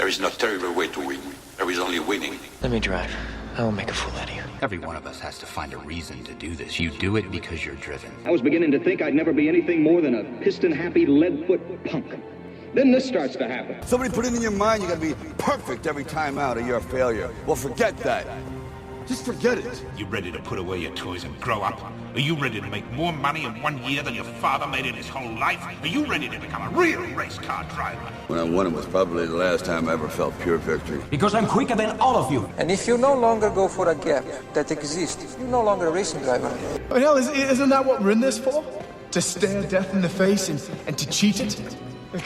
There is no terrible way to win. There is only winning. Let me drive. I will make a fool out of you. Every one of us has to find a reason to do this. You do it because you're driven. I was beginning to think I'd never be anything more than a piston-happy, lead-foot punk. Then this starts to happen. Somebody put it in your mind you gotta be perfect every time out or you're a failure. Well, forget that. Just forget it. You ready to put away your toys and grow up? Are you ready to make more money in 1 year than your father made in his whole life? Are you ready to become a real race car driver? When I won it was probably the last time I ever felt pure victory. Because I'm quicker than all of you. And if you no longer go for a gap that exists, you're no longer a racing driver. Oh, hell, isn't that what we're in this for? To stare death in the face and to cheat it?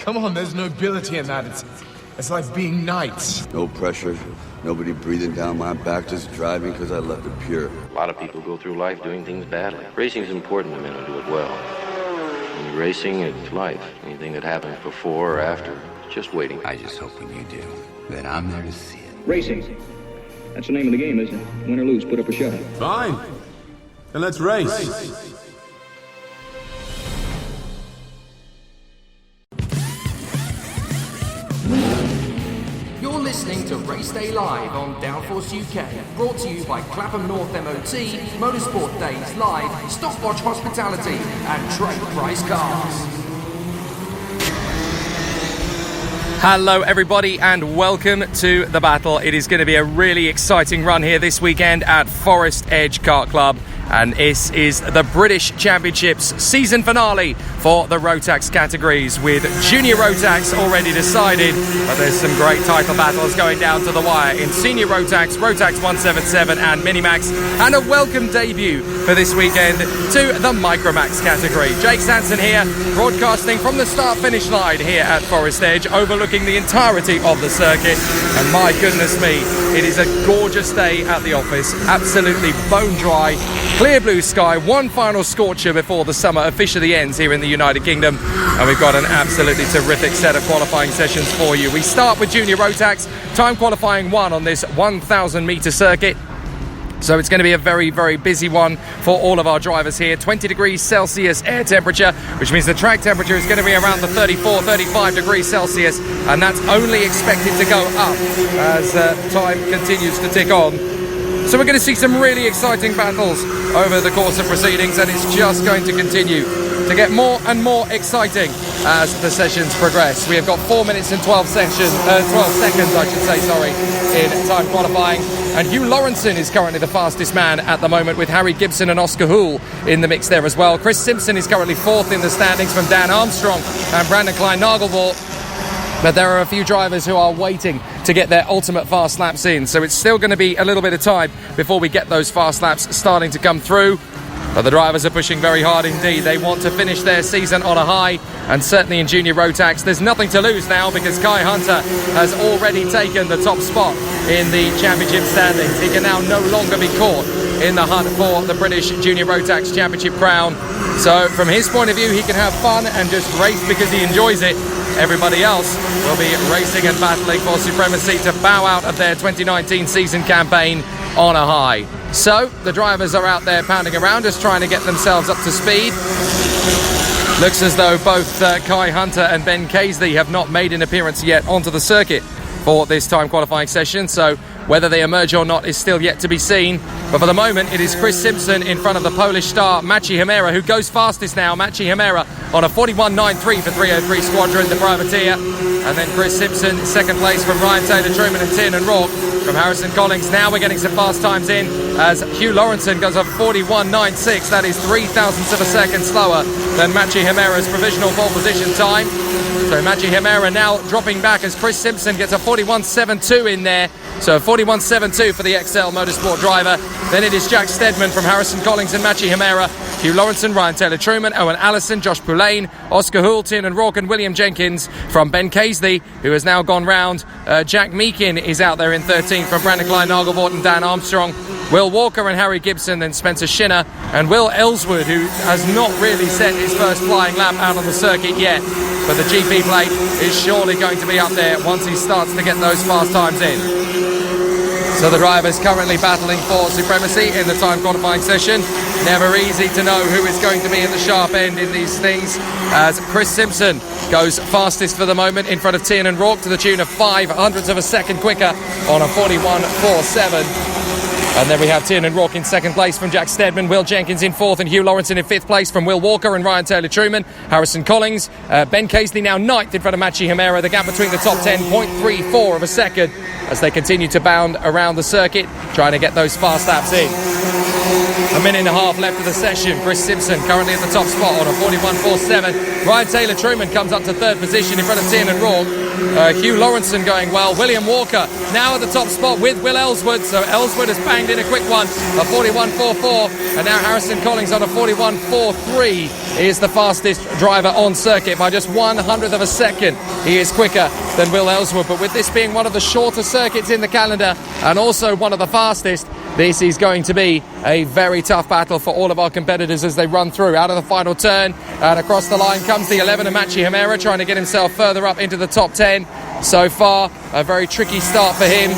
Come on, there's nobility in that. It's like being knights. No pressure, nobody breathing down my back, just driving because I left it pure. A lot of people go through life doing things badly. Racing is important to men who do it well. When you're racing, it's life. Anything that happens before or after, it's just waiting. I just hope when you do, that I'm there to see it. Racing. That's the name of the game, isn't it? Win or lose, put up or shut up. Fine. Then let's race. You're listening to Race Day Live on Downforce UK, brought to you by Clapham North MOT, Motorsport Days Live, Stopwatch Hospitality, and Trade Price Cars. Hello everybody and welcome to the battle. It is going to be a really exciting run here this weekend at Forest Edge Kart Club. And this is the British Championships season finale for the Rotax categories, with Junior Rotax already decided, but there's some great title battles going down to the wire in Senior Rotax, Rotax 177 and Minimax, and a welcome debut for this weekend to the Micromax category. Jake Sanson here, broadcasting from the start-finish line here at Forest Edge, overlooking the entirety of the circuit, and my goodness me, it is a gorgeous day at the office, absolutely bone dry. Clear blue sky, one final scorcher before the summer officially ends here in the United Kingdom, and we've got an absolutely terrific set of qualifying sessions for you. We start with Junior Rotax, time qualifying 1 on this 1,000 metre circuit. So it's going to be a very, very busy one for all of our drivers here. 20 degrees Celsius air temperature, which means the track temperature is going to be around the 34, 35 degrees Celsius, and that's only expected to go up as time continues to tick on. So we're going to see some really exciting battles over the course of proceedings, and it's just going to continue to get more and more exciting as the sessions progress. We have got 4 minutes and 12 seconds, in time qualifying. And Hugh Lawrenson is currently the fastest man at the moment, with Harry Gibson and Oscar Houle in the mix there as well. Chris Simpson is currently 4th in the standings from Dan Armstrong and Brandon Klein-Nagelvort. But there are a few drivers who are waiting to get their ultimate fast laps in. So it's still going to be a little bit of time before we get those fast laps starting to come through. But the drivers are pushing very hard indeed. They want to finish their season on a high. And certainly in Junior Rotax, there's nothing to lose now, because Kai Hunter has already taken the top spot in the championship standings. He can now no longer be caught in the hunt for the British Junior Rotax Championship crown. So from his point of view, he can have fun and just race because he enjoys it. Everybody else will be racing and battling for supremacy to bow out of their 2019 season campaign on a high. So the drivers are out there pounding around, just trying to get themselves up to speed. Looks as though both Kai Hunter and Ben Casey have not made an appearance yet onto the circuit for this time qualifying session, so whether they emerge or not is still yet to be seen. But for the moment, it is Chris Simpson in front of the Polish star Maciej Hemera, who goes fastest now. Maciej Hemera on a 41.93 for 303 Squadron, the privateer. And then Chris Simpson, second place from Ryan Taylor, Truman and Tiernan Rourke from Harrison Collins. Now we're getting some fast times in as Hugh Lawrenson goes on 41.96. That is 0.03 of a second slower than Maciej Hemera's provisional pole position time. So Maciej Hemera now dropping back as Chris Simpson gets a 41.72 in there. So 41.72 for the XL Motorsport driver. Then it is Jack Steadman from Harrison Collins and Maciej Hemera, Hugh Lawrenson, Ryan Taylor Truman, Owen Allison, Josh Poulain, Oscar Houle, Tiernan Rourke and William Jenkins from Ben Casey, who has now gone round. Jack Meakin is out there in 13th from Brandon Klein-Nagelvort and Dan Armstrong. Will Walker and Harry Gibson, then Spencer Shinner and Will Ellswood, who has not really set his first flying lap out on the circuit yet. But the GP plate is surely going to be up there once he starts to get those fast times in. So the drivers currently battling for supremacy in the time qualifying session. Never easy to know who is going to be at the sharp end in these things, as Chris Simpson goes fastest for the moment in front of Tiernan Rourke to the tune of 0.05 of a second quicker on a 41.47. And then we have Tiernan Rourke in second place from Jack Steadman, Will Jenkins in fourth, and Hugh Lawrenson in fifth place from Will Walker and Ryan Taylor-Truman. Harrison Collins, Ben Casely now ninth in front of Machi Himera. The gap between the top 10, 0.34 of a second, as they continue to bound around the circuit, trying to get those fast laps in. A minute and a half left of the session. Chris Simpson currently at the top spot on a 41.47. Ryan Taylor-Truman comes up to third position in front of Tiernan Rourke. Hugh Lawrenson going well. William Walker now at the top spot with Will Ellswood. So Ellswood has banged in a quick one, a 41.44. And now Harrison Collins on a 41.43. He is the fastest driver on circuit by just 1/100th of a second. He is quicker than Will Ellswood. But with this being one of the shorter circuits in the calendar and also one of the fastest, this is going to be a very tough battle for all of our competitors as they run through. Out of the final turn and across the line comes the 11 of Machi Himera, trying to get himself further up into the top 10. So far, a very tricky start for him.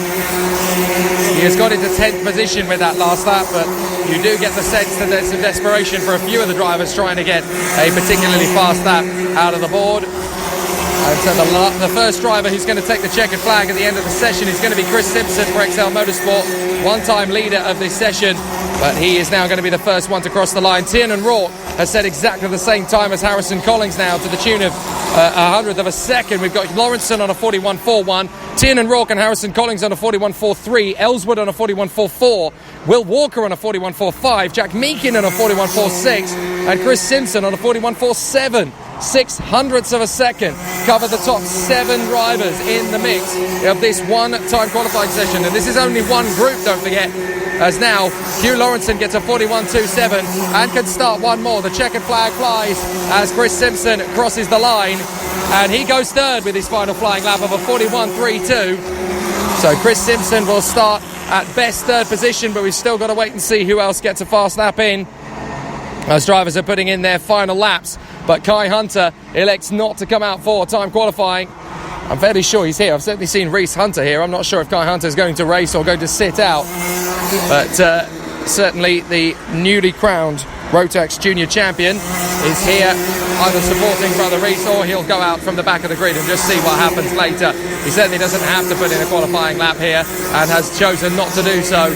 He has got into 10th position with that last lap, but you do get the sense that there's some desperation for a few of the drivers trying to get a particularly fast lap out of the board. And so the first driver who's going to take the checkered flag at the end of the session is going to be Chris Simpson for XL Motorsport, one-time leader of this session, but he is now going to be the first one to cross the line. Tiernan Rourke has set exactly the same time as Harrison Collins now, to the tune of 1/100th of a second. We've got Lawrenson on a 41.41, Tiernan Rourke and Harrison Collins on a 41.43, Ellswood on a 41.44, Will Walker on a 41.45, Jack Meakin on a 41.46, and Chris Simpson on a 41.47. 0.06 of a second cover the top 7 drivers in the mix of this one-time qualifying session. And this is only one group, don't forget, as now Hugh Lawrenson gets a 41.27 and can start one more. The checkered flag flies as Chris Simpson crosses the line, and he goes third with his final flying lap of a 41.32. So Chris Simpson will start at best third position, but we've still got to wait and see who else gets a fast lap in as drivers are putting in their final laps. But Kai Hunter elects not to come out for time qualifying. I'm fairly sure he's here. I've certainly seen Reese Hunter here. I'm not sure if Kai Hunter is going to race or going to sit out. But certainly the newly crowned Rotax Junior Champion is here, either supporting Brother Reese or he'll go out from the back of the grid and just see what happens later. He certainly doesn't have to put in a qualifying lap here and has chosen not to do so.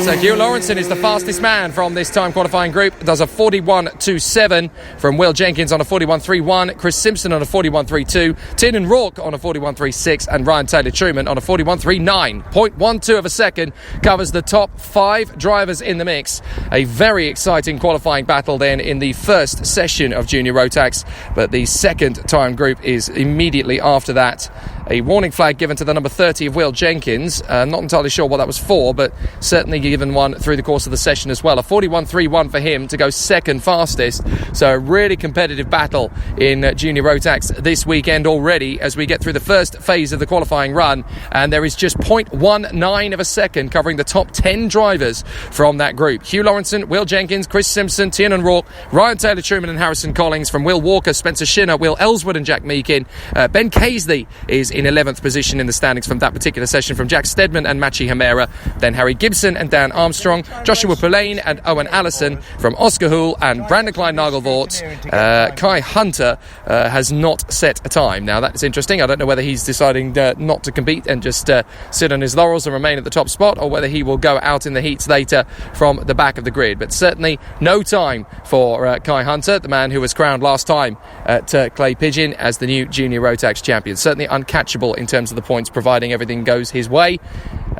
So Hugh Lawrenson is the fastest man from this time qualifying group. Does a 41.27 from Will Jenkins on a 41.31, Chris Simpson on a 41.32, Tiernan Rourke on a 41.36, and Ryan Taylor-Truman on a 41.39. 0.12 of a second covers the top 5 drivers in the mix. A very exciting qualifying battle then in the first session of Junior Rotax, but the second time group is immediately after that. A warning flag given to the number 30 of Will Jenkins. Not entirely sure what that was for, but certainly given one through the course of the session as well. A 41.31 for him to go second fastest. So a really competitive battle in Junior Rotax this weekend already as we get through the first phase of the qualifying run. And there is just 0.19 of a second covering the top 10 drivers from that group. Hugh Lawrenson, Will Jenkins, Chris Simpson, Tiernan Rourke, Ryan Taylor-Truman and Harrison Collins. From Will Walker, Spencer Shinner, Will Ellswood and Jack Meakin. Ben Casely is in 11th position in the standings from that particular session from Jack Steadman and Machi Himera. Then Harry Gibson and Dan Armstrong, Joshua Pullein and Owen Allison from Oscar Hool and Brandon Klein-Nagelvort. Kai Hunter has not set a time. Now that's interesting. I don't know whether he's deciding not to compete and just sit on his laurels and remain at the top spot, or whether he will go out in the heats later from the back of the grid. But certainly no time for Kai Hunter, the man who was crowned last time at Clay Pigeon as the new Junior Rotax champion. Certainly uncatchable in terms of the points, providing everything goes his way.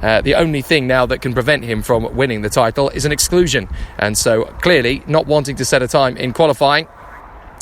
The only thing now that can prevent him from winning the title is an exclusion, and so clearly not wanting to set a time in qualifying,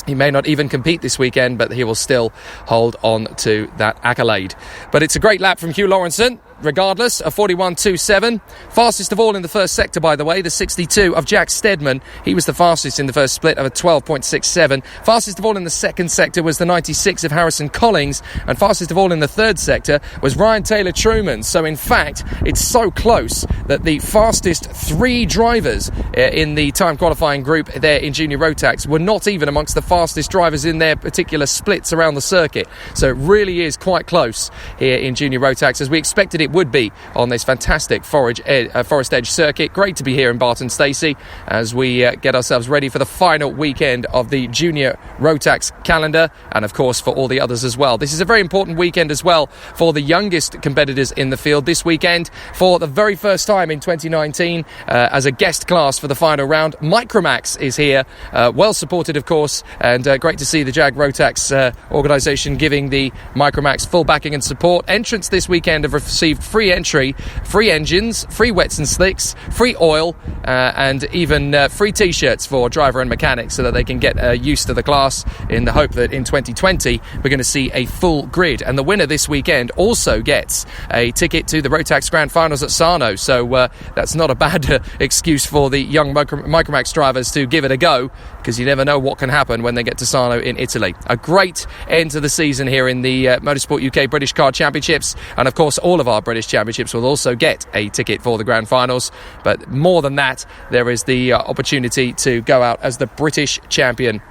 he may not even compete this weekend, but he will still hold on to that accolade. But it's a great lap from Hugh Lawrenson. Regardless, a 41.27. Fastest of all in the first sector, by the way, the 62 of Jack Steadman. He was the fastest in the first split of a 12.67. Fastest of all in the second sector was the 96 of Harrison Collins. And fastest of all in the third sector was Ryan Taylor-Truman. So, in fact, it's so close that the fastest 3 drivers in the time qualifying group there in Junior Rotax were not even amongst the fastest drivers in their particular splits around the circuit. So it really is quite close here in Junior Rotax, as we expected it would be on this fantastic Forest Edge circuit. Great to be here in Barton Stacey as we get ourselves ready for the final weekend of the Junior Rotax calendar, and of course for all the others as well. This is a very important weekend as well for the youngest competitors in the field. This weekend, for the very first time in 2019, as a guest class for the final round, Micromax is here, well supported of course, and great to see the Jag Rotax organisation giving the Micromax full backing and support. Entrants this weekend have received free entry, free engines, free wets and slicks, free oil, and even free t-shirts for driver and mechanics, so that they can get used to the class, in the hope that in 2020 we're going to see a full grid. And the winner this weekend also gets a ticket to the Rotax Grand Finals at Sarno, so that's not a bad excuse for the young Micromax drivers to give it a go, because you never know what can happen when they get to Sarno in Italy. A great end to the season here in the Motorsport UK British Car Championships, and of course all of our British Championships will also get a ticket for the Grand Finals. But more than that, there is the opportunity to go out as the British champion.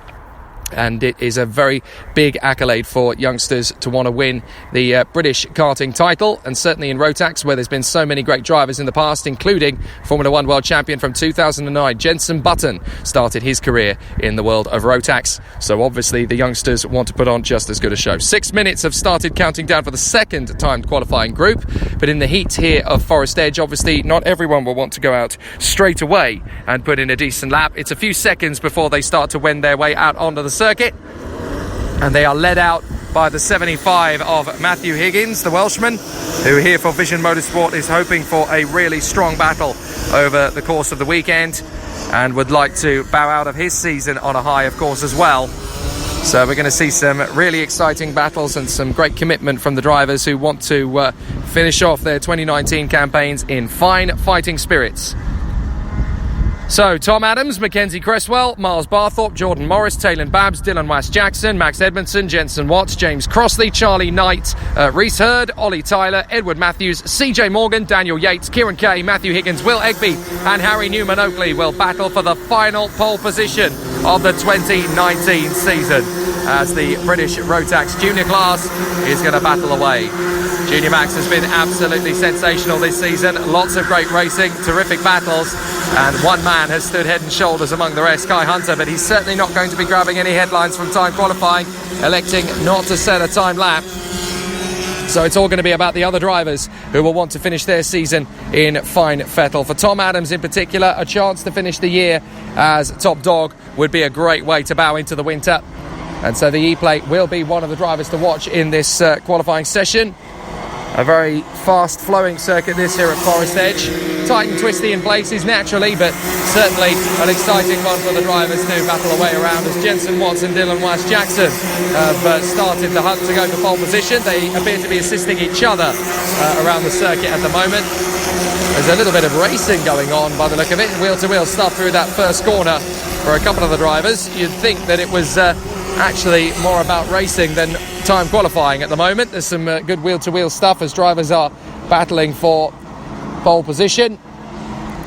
And it is a very big accolade for youngsters to want to win the British karting title, and certainly in Rotax, where there's been so many great drivers in the past, including Formula 1 world champion from 2009, Jenson Button, started his career in the world of Rotax. So obviously the youngsters want to put on just as good a show. 6 minutes have started counting down for the second timed qualifying group, but in the heat here of Forest Edge, obviously not everyone will want to go out straight away and put in a decent lap. It's a few seconds before they start to wend their way out onto the circuit, and they are led out by the 75 of Matthew Higgins, the Welshman, who here for Vision Motorsport is hoping for a really strong battle over the course of the weekend, and would like to bow out of his season on a high, of course, as well. So we're going to see some really exciting battles and some great commitment from the drivers who want to finish off their 2019 campaigns in fine fighting spirits. So, Tom Adams, Mackenzie Cresswell, Miles Barthorpe, Jordan Morris, Taylor Babs, Dylan West-Jackson, Max Edmondson, Jensen Watts, James Crossley, Charlie Knight, Reese Hurd, Ollie Tyler, Edward Matthews, CJ Morgan, Daniel Yates, Kieran Kay, Matthew Higgins, Will Egby and Harry Newman Oakley will battle for the final pole position of the 2019 season, as the British Rotax Junior class is going to battle away. Junior Max has been absolutely sensational this season. Lots of great racing, terrific battles, and one man has stood head and shoulders among the rest, Kai Hunter, but he's certainly not going to be grabbing any headlines from time qualifying, electing not to set a time lap. So it's all going to be about the other drivers who will want to finish their season in fine fettle. For Tom Adams in particular, a chance to finish the year as top dog would be a great way to bow into the winter. And so the E-Plate will be one of the drivers to watch in this qualifying session. A very fast-flowing circuit this here at Forest Edge. Tight and twisty in places naturally, but certainly an exciting one for the drivers to battle away around, as Jensen Watts and Dylan West-Jackson have started the hunt to go for pole position. They appear to be assisting each other around the circuit at the moment. There's a little bit of racing going on by the look of it. Wheel-to-wheel stuff through that first corner for a couple of the drivers. You'd think that it was actually more about racing than time qualifying at the moment. There's some good wheel-to-wheel stuff as drivers are battling for pole position.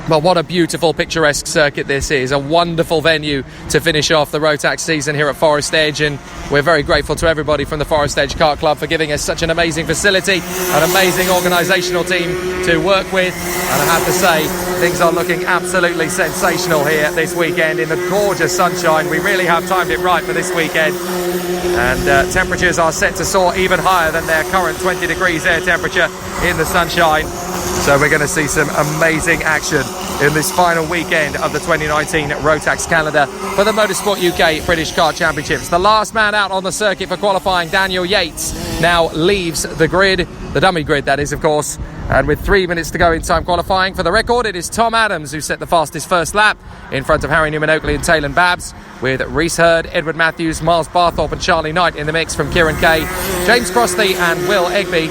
But what a beautiful, picturesque circuit this is. A wonderful venue to finish off the Rotax season here at Forest Edge, and we're very grateful to everybody from the Forest Edge Kart Club for giving us such an amazing facility, an amazing organisational team to work with. And I have to say, things are looking absolutely sensational here this weekend in the gorgeous sunshine. We really have timed it right for this weekend. And temperatures are set to soar even higher than their current 20 degrees air temperature in the sunshine. So we're going to see some amazing action in this final weekend of the 2019 Rotax calendar for the Motorsport UK British Car Championships. The last man out on the circuit for qualifying, Daniel Yates, now leaves the grid, the dummy grid that is, of course. And with 3 minutes to go in time qualifying, for the record, it is Tom Adams who set the fastest first lap in front of Harry Newman Oakley and Taylor Babs, with Reese Hurd, Edward Matthews, Miles Barthorpe and Charlie Knight in the mix from Kieran Kay, James Crossley and Will Egby.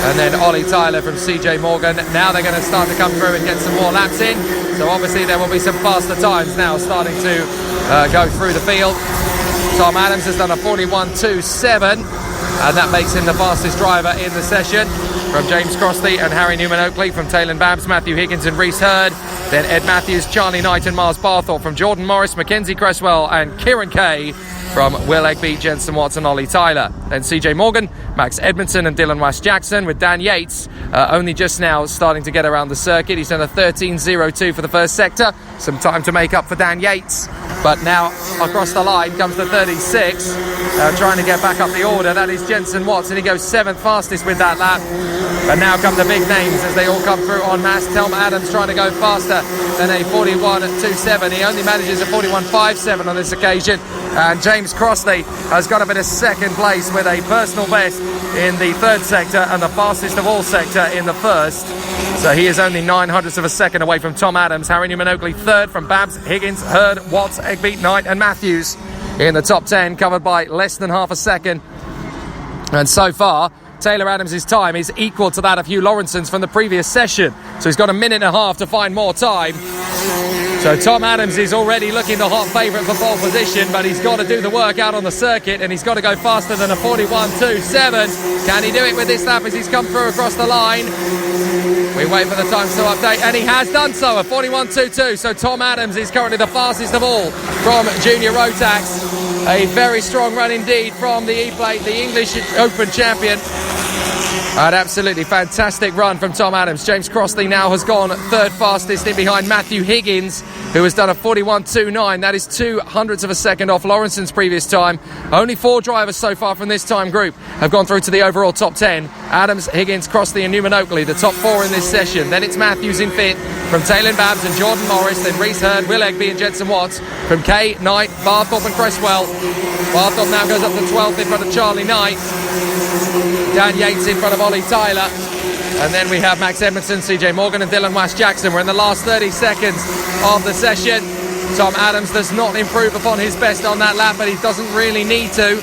And then Ollie Tyler from CJ Morgan. Now they're going to start to come through and get some more laps in. So obviously there will be some faster times now starting to go through the field. Tom Adams has done a 41.27. and that makes him the fastest driver in the session. From James Crossley and Harry Newman-Oakley, from Taylor Babs, Matthew Higgins and Reese Hurd, then Ed Matthews, Charlie Knight and Miles Barthorpe, from Jordan Morris, Mackenzie Cresswell and Kieran Kay, from Will Egby, Jensen Watson, Ollie Tyler. Then CJ Morgan, Max Edmondson and Dylan West-Jackson, with Dan Yates only just now starting to get around the circuit. He's done a 13.02 for the first sector. Some time to make up for Dan Yates. But now across the line comes the 36, trying to get back up the order. That is Jensen Watson. He goes 7th fastest with that lap. But now come the big names as they all come through en masse. Tom Adams trying to go faster than a 41.27. He only manages a 41.57 on this occasion. And James Crossley has got him in a second place with a personal best in the third sector and the fastest of all sector in the first. So he is only 0.09 of a second away from Tom Adams. Harry Newman-Oakley third, from Babs, Higgins, Hurd, Watts, Egby, Knight and Matthews in the top 10, covered by less than half a second. And so far, Taylor Adams' time is equal to that of Hugh Lawrenson's from the previous session. So he's got a minute and a half to find more time. So Tom Adams is already looking the hot favourite for pole position, but he's got to do the work out on the circuit, and he's got to go faster than a 41.27. Can he do it with this lap as he's come through across the line? We wait for the times to update, and he has done so, a 41.22. So Tom Adams is currently the fastest of all from Junior Rotax. A very strong run indeed from the E-Plate, the English Open champion. An absolutely fantastic run from Tom Adams. James Crossley now has gone third fastest in behind Matthew Higgins, who has done a 41.29. That is 0.02 of a second off Lawrenson's previous time. Only 4 drivers so far from this time group have gone through to the overall top 10. Adams, Higgins, Crossley and Newman-Oakley, the top 4 in this session. Then it's Matthews in 5th, from Taylor Babs and Jordan Morris, then Reese Hurd, Will Egby and Jensen Watts, from Kay, Knight, Barthorpe and Cresswell. Barthorpe now goes up to 12th in front of Charlie Knight. Dan Yates in front of Ollie Tyler. And then we have Max Edmondson, CJ Morgan and Dylan West-Jackson. We're in the last 30 seconds of the session. Tom Adams does not improve upon his best on that lap, but he doesn't really need to.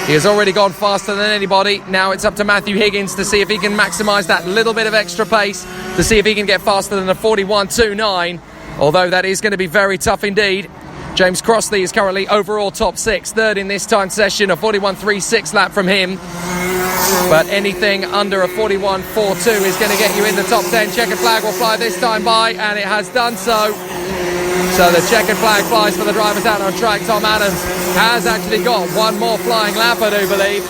He has already gone faster than anybody. Now it's up to Matthew Higgins to see if he can maximise that little bit of extra pace, to see if he can get faster than a 41.29, although that is going to be very tough indeed. James Crossley is currently overall top 6, third in this time session, a 41.36 lap from him. But anything under a 41.42 is going to get you in the top 10. Checkered flag will fly this time by, and it has done so. So the checkered flag flies for the drivers out on track. Tom Adams has actually got one more flying lap, I do believe.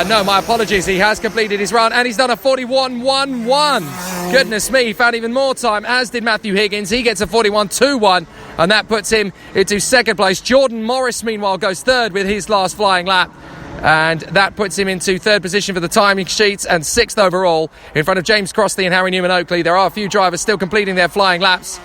No, my apologies. He has completed his run, and he's done a 41.11. Goodness me, he found even more time, as did Matthew Higgins. He gets a 41.21, and that puts him into second place. Jordan Morris, meanwhile, goes third with his last flying lap. And that puts him into third position for the timing sheets and 6th overall in front of James Crossley and Harry Newman-Oakley. There are a few drivers still completing their flying laps.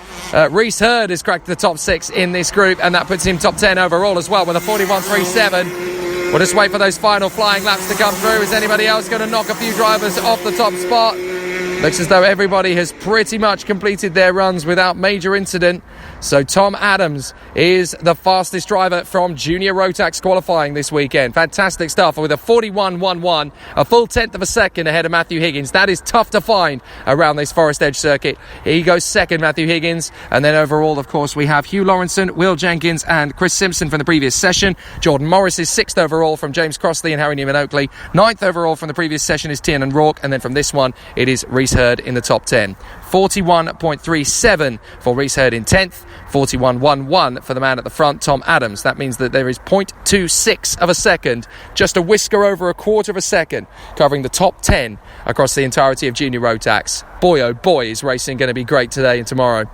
Reese Hurd has cracked the top 6 in this group, and that puts him top 10 overall as well with a 41.37. We'll just wait for those final flying laps to come through. Is anybody else going to knock a few drivers off the top spot? Looks as though everybody has pretty much completed their runs without major incident. So Tom Adams is the fastest driver from Junior Rotax qualifying this weekend. Fantastic stuff with a 41.11, a full 10th of a second ahead of Matthew Higgins. That is tough to find around this Forest Edge circuit. He goes second, Matthew Higgins. And then overall, of course, we have Hugh Lawrenson, Will Jenkins and Chris Simpson from the previous session. Jordan Morris is 6th overall from James Crossley and Harry Newman-Oakley. 9th overall from the previous session is Tiernan Rourke. And then from this one, it is Reese Hurd in the top 10. 41.37 for Reese Hurd in 10th. 41.11 for the man at the front, Tom Adams. That means that there is 0.26 of a second, just a whisker over a quarter of a second, covering the top 10 across the entirety of Junior Rotax. Boy, oh boy, is racing going to be great today and tomorrow.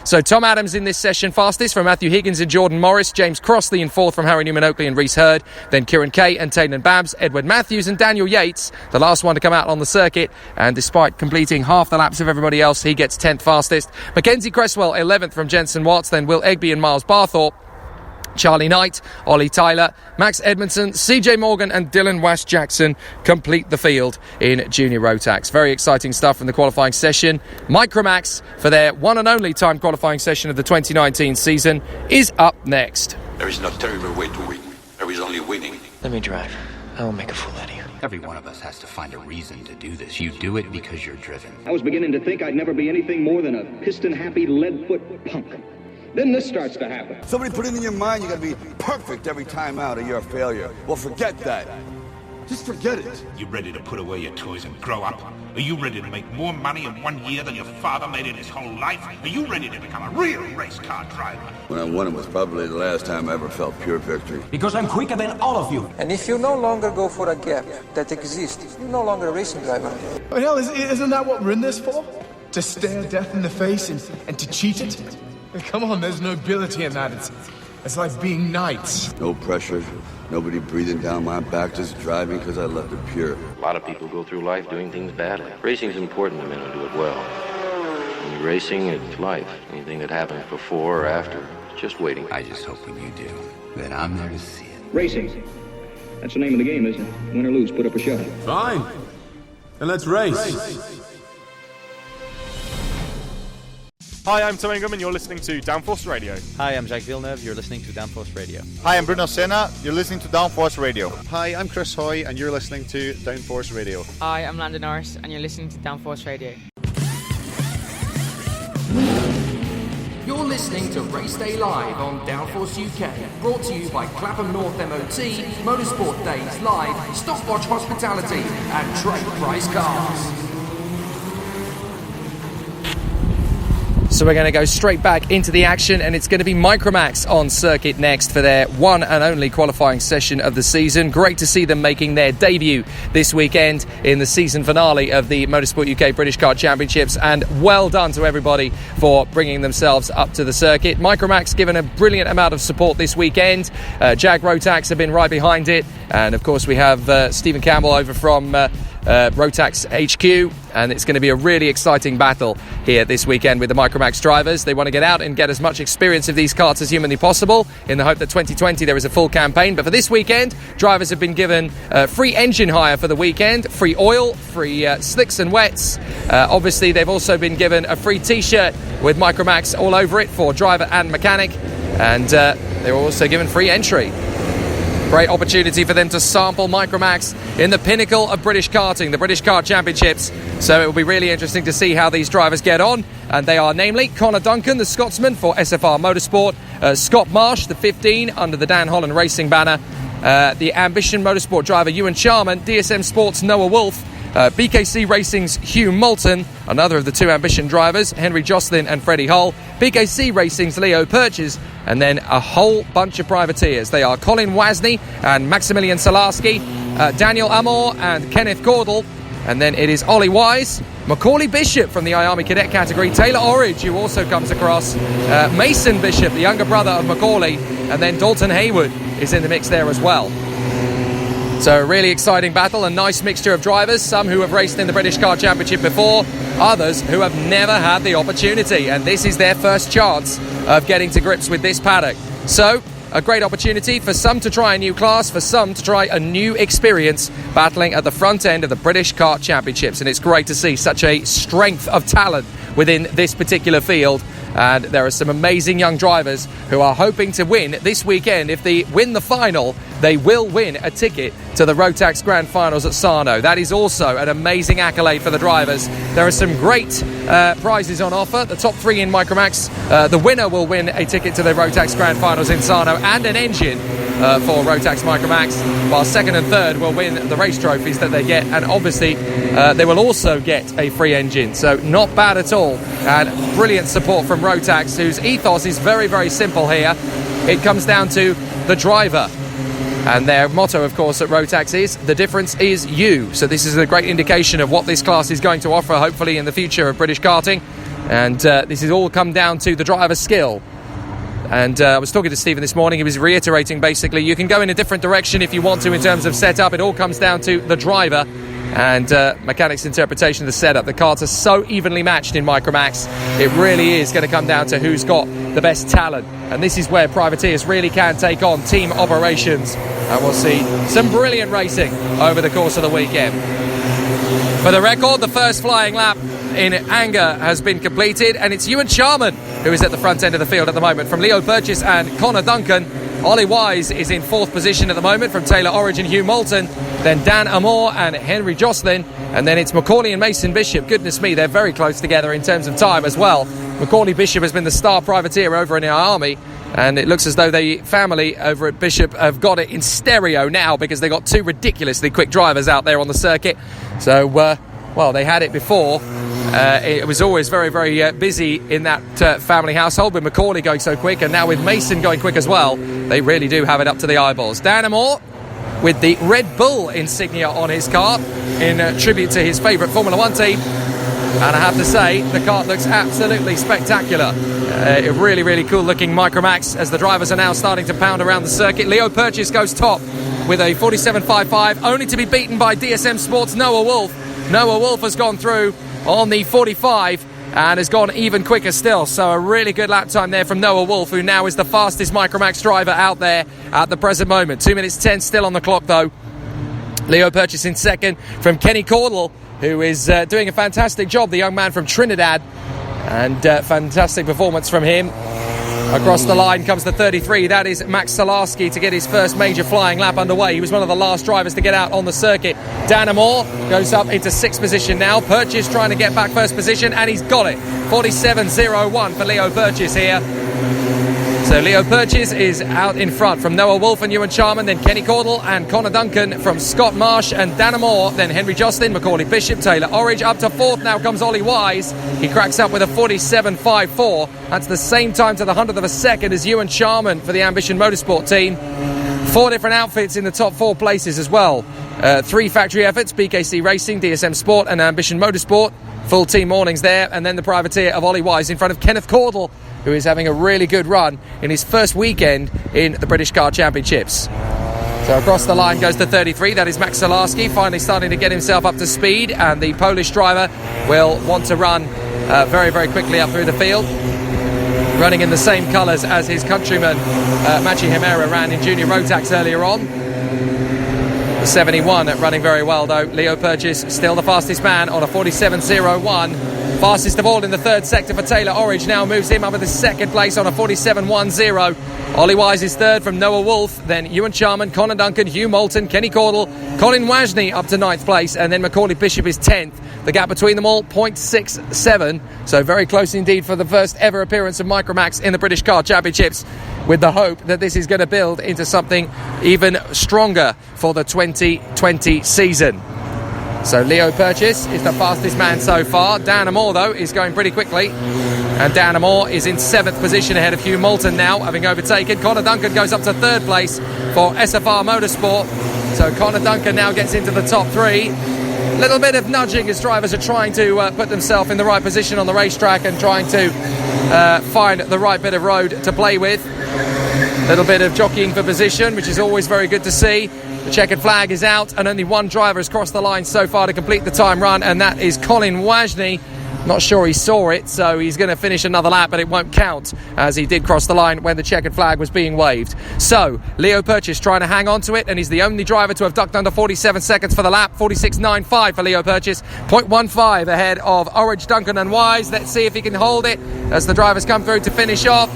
So Tom Adams in this session fastest from Matthew Higgins and Jordan Morris. James Crossley in 4th from Harry Newman-Oakley and Reese Hurd. Then Kieran Kay and Taylor Babs, Edward Matthews and Daniel Yates, the last one to come out on the circuit. And despite completing half the laps of everybody else, he gets 10th fastest. Mackenzie Cresswell 11th from Jensen Watts. Then Will Egby and Miles Barthorpe. Charlie Knight, Ollie Tyler, Max Edmondson, CJ Morgan and Dylan West-Jackson complete the field in Junior Rotax. Very exciting stuff from the qualifying session. Micromax, for their one and only time qualifying session of the 2019 season, is up next. There is no terrible way to win. There is only winning. Let me drive. I will make a fool out of you. Every one of us has to find a reason to do this. You do it because you're driven. I was beginning to think I'd never be anything more than a piston-happy lead-foot punk. Then this starts to happen. Somebody put it in your mind you gotta be perfect every time out or you're a failure. Well, forget that. Just forget it. You ready to put away your toys and grow up? Are you ready to make more money in 1 year than your father made in his whole life? Are you ready to become a real race car driver? When I won it was probably the last time I ever felt pure victory. Because I'm quicker than all of you. And if you no longer go for a gap that exists, you're no longer a racing driver. Well, hell, isn't that what we're in this for? To stare death in the face and to cheat it? Come on, there's nobility in that. It's like being knights. No pressure, nobody breathing down my back, just driving because I left it pure. A lot of people go through life doing things badly. Racing's important to men who do it well. When you're racing, it's life. Anything that happens before or after, it's just waiting. I just hope when you do, that I'm there to see it. Racing. That's the name of the game, isn't it? Win or lose, put up a shot. Fine. Then let's race. Hi, I'm Tom Ingham and you're listening to Downforce Radio. Hi, I'm Jacques Villeneuve, you're listening to Downforce Radio. Hi, I'm Bruno Senna, you're listening to Downforce Radio. Hi, I'm Chris Hoy and you're listening to Downforce Radio. Hi, I'm Landon Norris and you're listening to Downforce Radio. You're listening to Race Day Live on Downforce UK, brought to you by Clapham North MOT, Motorsport Days Live, Stopwatch Hospitality and Trade Price Cars. So we're going to go straight back into the action, and it's going to be Micromax on circuit next for their one and only qualifying session of the season. Great to see them making their debut this weekend in the season finale of the Motorsport UK British Kart Championships, and well done to everybody for bringing themselves up to the circuit. Micromax given a brilliant amount of support this weekend. Jag Rotax have been right behind it, and of course we have Stephen Campbell over from Rotax HQ, and it's going to be a really exciting battle here this weekend with the Micromax drivers. They want to get out and get as much experience of these karts as humanly possible in the hope that 2020 there is a full campaign. But for this weekend, drivers have been given free engine hire for the weekend, free oil, free slicks and wets. Obviously, they've also been given a free t-shirt with Micromax all over it for driver and mechanic, and they were also given free entry. Great opportunity for them to sample Micromax in the pinnacle of British karting, the British Kart Championships. So it will be really interesting to see how these drivers get on. And they are namely Connor Duncan, the Scotsman for SFR Motorsport, Scott Marsh, the 15 under the Dan Holland Racing banner, the Ambition Motorsport driver Ewan Charman, DSM Sports Noah Wolf, BKC Racing's Hugh Moulton, another of the two Ambition drivers, Henry Jocelyn and Freddie Hull, BKC Racing's Leo Purchase, and then a whole bunch of privateers. They are Colin Wasney and Maximilian Salarski, Daniel Amor and Kenneth Gordle, and then it is Ollie Wise, Macaulay Bishop from the Army Cadet category, Taylor Orridge, who also comes across, Mason Bishop, the younger brother of Macaulay, and then Dalton Haywood is in the mix there as well. So a really exciting battle, a nice mixture of drivers, some who have raced in the British Kart Championship before, others who have never had the opportunity, and this is their first chance of getting to grips with this paddock. So a great opportunity for some to try a new class, for some to try a new experience battling at the front end of the British Kart Championships, and it's great to see such a strength of talent within this particular field. And there are some amazing young drivers who are hoping to win this weekend. If they win the final, they will win a ticket to the Rotax Grand Finals at Sarno. That is also an amazing accolade for the drivers. There are some great prizes on offer. The top three in Micromax. The winner will win a ticket to the Rotax Grand Finals in Sarno and an engine for Rotax Micromax, while second and third will win the race trophies that they get, and obviously they will also get a free engine. So not bad at all, and brilliant support from Rotax, whose ethos is very, very simple here. It comes down to the driver, and their motto, of course, at Rotax is "the difference is you." So this is a great indication of what this class is going to offer, hopefully, in the future of British karting. And this is all come down to the driver's skill. And I was talking to Stephen this morning. He was reiterating, basically, you can go in a different direction if you want to in terms of setup. It all comes down to the driver and mechanics' interpretation of the setup. The karts are so evenly matched in Micromax. It really is going to come down to who's got the best talent. And this is where privateers really can take on team operations. And we'll see some brilliant racing over the course of the weekend. For the record, the first flying lap in anger has been completed, and it's Ewan Charman who is at the front end of the field at the moment from Leo Purchase and Connor Duncan. Ollie Wise is in fourth position at the moment from Taylor Orridge and Hugh Moulton, then Dan Amor and Henry Jocelyn, and then it's Macaulay and Mason Bishop. Goodness me, they're very close together in terms of time as well. Macaulay Bishop has been the star privateer over in our army, And it looks as though the family over at Bishop have got it in stereo now, because they got 2 ridiculously quick drivers out there on the circuit. So, well, they had it before. It was always very, very busy in that family household, with Macaulay going so quick, and now with Mason going quick as well. They really do have it up to the eyeballs. Dan Amore with the Red Bull insignia on his car in tribute to his favourite Formula 1 team. And I have to say, the car looks absolutely spectacular. A really, really cool looking Micromax, as the drivers are now starting to pound around the circuit. Leo Purchase goes top with a 47.55, only to be beaten by DSM Sports' Noah Wolf. Noah Wolf has gone through on the 45 and has gone even quicker still. So a really good lap time there from Noah Wolf, who now is the fastest Micromax driver out there at the present moment. 2 minutes 10 still on the clock though. Leo Purchase in second from Kenny Cordell, who is doing a fantastic job, the young man from Trinidad, and fantastic performance from him. Across the line comes the 33, that is Max Salarski, to get his first major flying lap underway. He was one of the last drivers to get out on the circuit. Dan Amore goes up into 6th position now. Purchase trying to get back first position, and he's got it. 47.01 for Leo Purchase here. So Leo Purchase is out in front from Noah Wolf and Ewan Charman, then Kenny Cordell and Connor Duncan from Scott Marsh and Dan Amore, then Henry Jocelyn, Macaulay Bishop, Taylor Orridge. Up to 4th now comes Ollie Wise. He cracks up with a 47.54. That's the same time to the 100th of a second as Ewan Charman for the Ambition Motorsport team. 4 different outfits in the top 4 places as well. 3 factory efforts, BKC Racing, DSM Sport and Ambition Motorsport. Full team mornings there, and then the privateer of Ollie Wise in front of Kenneth Cordell, who is having a really good run in his first weekend in the British Car Championships. So across the line goes the 33, that is Max Salarski, finally starting to get himself up to speed, and the Polish driver will want to run very, very quickly up through the field. Running in the same colours as his countryman Machi Himera ran in Junior Rotax earlier on. The 71 running very well though. Leo Purchase still the fastest man on a 47.01. Fastest of all in the 3rd sector for Taylor Orridge, now moves him up in the 2nd place on a 47.10. Ollie Wise is 3rd from Noah Wolf, then Ewan Charman, Connor Duncan, Hugh Moulton, Kenny Cordell, Colin Wasney up to 9th place, and then Macaulay Bishop is 10th. The gap between them all, 0.67, so very close indeed for the first ever appearance of Micromax in the British Car Championships, with the hope that this is going to build into something even stronger for the 2020 season. So Leo Purchase is the fastest man so far. Dan Amore, though, is going pretty quickly. And Dan Amore is in 7th position ahead of Hugh Moulton now, having overtaken. Connor Duncan goes up to 3rd place for SFR Motorsport. So Connor Duncan now gets into the top 3. Little bit of nudging as drivers are trying to put themselves in the right position on the racetrack and trying to find the right bit of road to play with. Little bit of jockeying for position, which is always very good to see. The checkered flag is out, and only one driver has crossed the line so far to complete the time run, and that is Colin Wasney. Not sure he saw it, so he's going to finish another lap, but it won't count, as he did cross the line when the checkered flag was being waved. So, Leo Purchase trying to hang on to it, and he's the only driver to have ducked under 47 seconds for the lap. 46.95 for Leo Purchase, 0.15 ahead of Orridge, Duncan and Wise. Let's see if he can hold it as the drivers come through to finish off.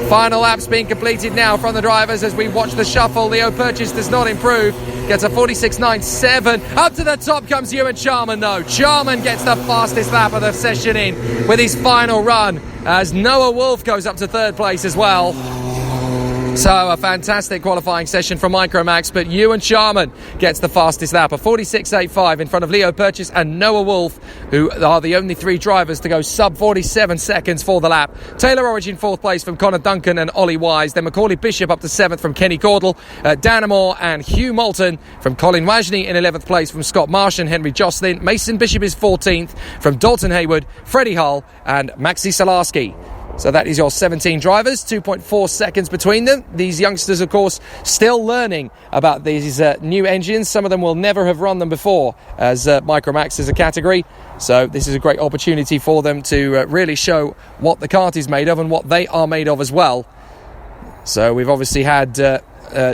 Final laps being completed now from the drivers as we watch the shuffle. Leo Purchase does not improve. Gets a 46.97. Up to the top comes Ewan Charman though. Charman gets the fastest lap of the session in with his final run as Noah Wolf goes up to 3rd place as well. So a fantastic qualifying session from Micromax, but Ewan Charman gets the fastest lap, a 46.85 in front of Leo Purchase and Noah Wolf, who are the only 3 drivers to go sub 47 seconds for the lap. Taylor Orridge in 4th place from Connor Duncan and Ollie Wise, then Macaulay Bishop up to 7th from Kenny Cordell, Dan Amore and Hugh Moulton from Colin Wasney in 11th place from Scott Marsh and Henry Jocelyn. Mason Bishop is 14th from Dalton Hayward, Freddie Hull and Maxi Salarski. So that is your 17 drivers, 2.4 seconds between them. These youngsters, of course, still learning about these new engines. Some of them will never have run them before, as Micromax is a category. So this is a great opportunity for them to really show what the kart is made of and what they are made of as well. So we've obviously had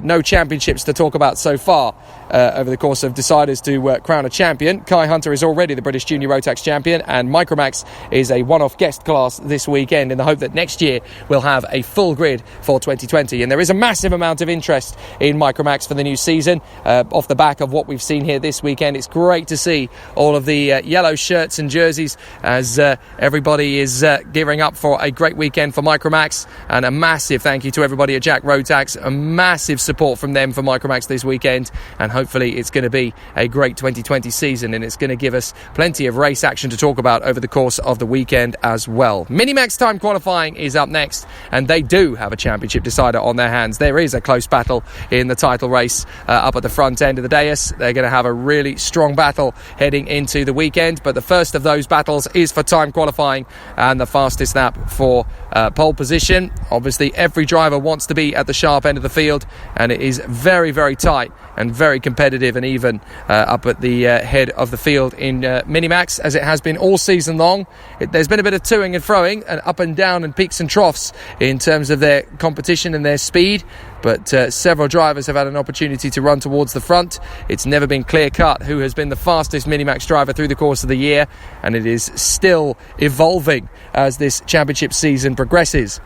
no championships to talk about so far over the course of deciders to crown a champion. Kai Hunter is already the British Junior Rotax champion, and Micromax is a one-off guest class this weekend in the hope that next year we'll have a full grid for 2020. And there is a massive amount of interest in Micromax for the new season off the back of what we've seen here this weekend. It's great to see all of the yellow shirts and jerseys as everybody is gearing up for a great weekend for Micromax, and a massive thank you to everybody at Jack Rotax. A massive support from them for Micromax this weekend, and hopefully it's going to be a great 2020 season, and it's going to give us plenty of race action to talk about over the course of the weekend as well. Minimax time qualifying is up next, and they do have a championship decider on their hands. There is a close battle in the title race up at the front end of the dais. They're going to have a really strong battle heading into the weekend, but the first of those battles is for time qualifying and the fastest lap for pole position. Obviously every driver wants to be at the sharp end of the field, and it is very, very tight and very competitive and even up at the head of the field in Minimax, as it has been all season long. There's been a bit of toing and froing and up and down and peaks and troughs in terms of their competition and their speed, but several drivers have had an opportunity to run towards the front. It's never been clear-cut who has been the fastest Minimax driver through the course of the year, and it is still evolving as this championship season progresses.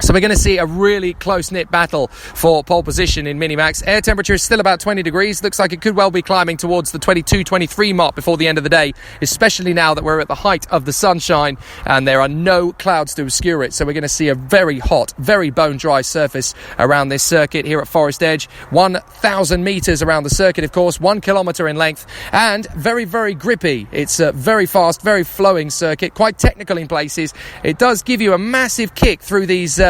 So we're going to see a really close-knit battle for pole position in Minimax. Air temperature is still about 20 degrees. Looks like it could well be climbing towards the 22-23 mark before the end of the day, especially now that we're at the height of the sunshine and there are no clouds to obscure it. So we're going to see a very hot, very bone-dry surface around this circuit here at Forest Edge. 1,000 metres around the circuit, of course, 1 kilometre in length, and very, very grippy. It's a very fast, very flowing circuit, quite technical in places. It does give you a massive kick through these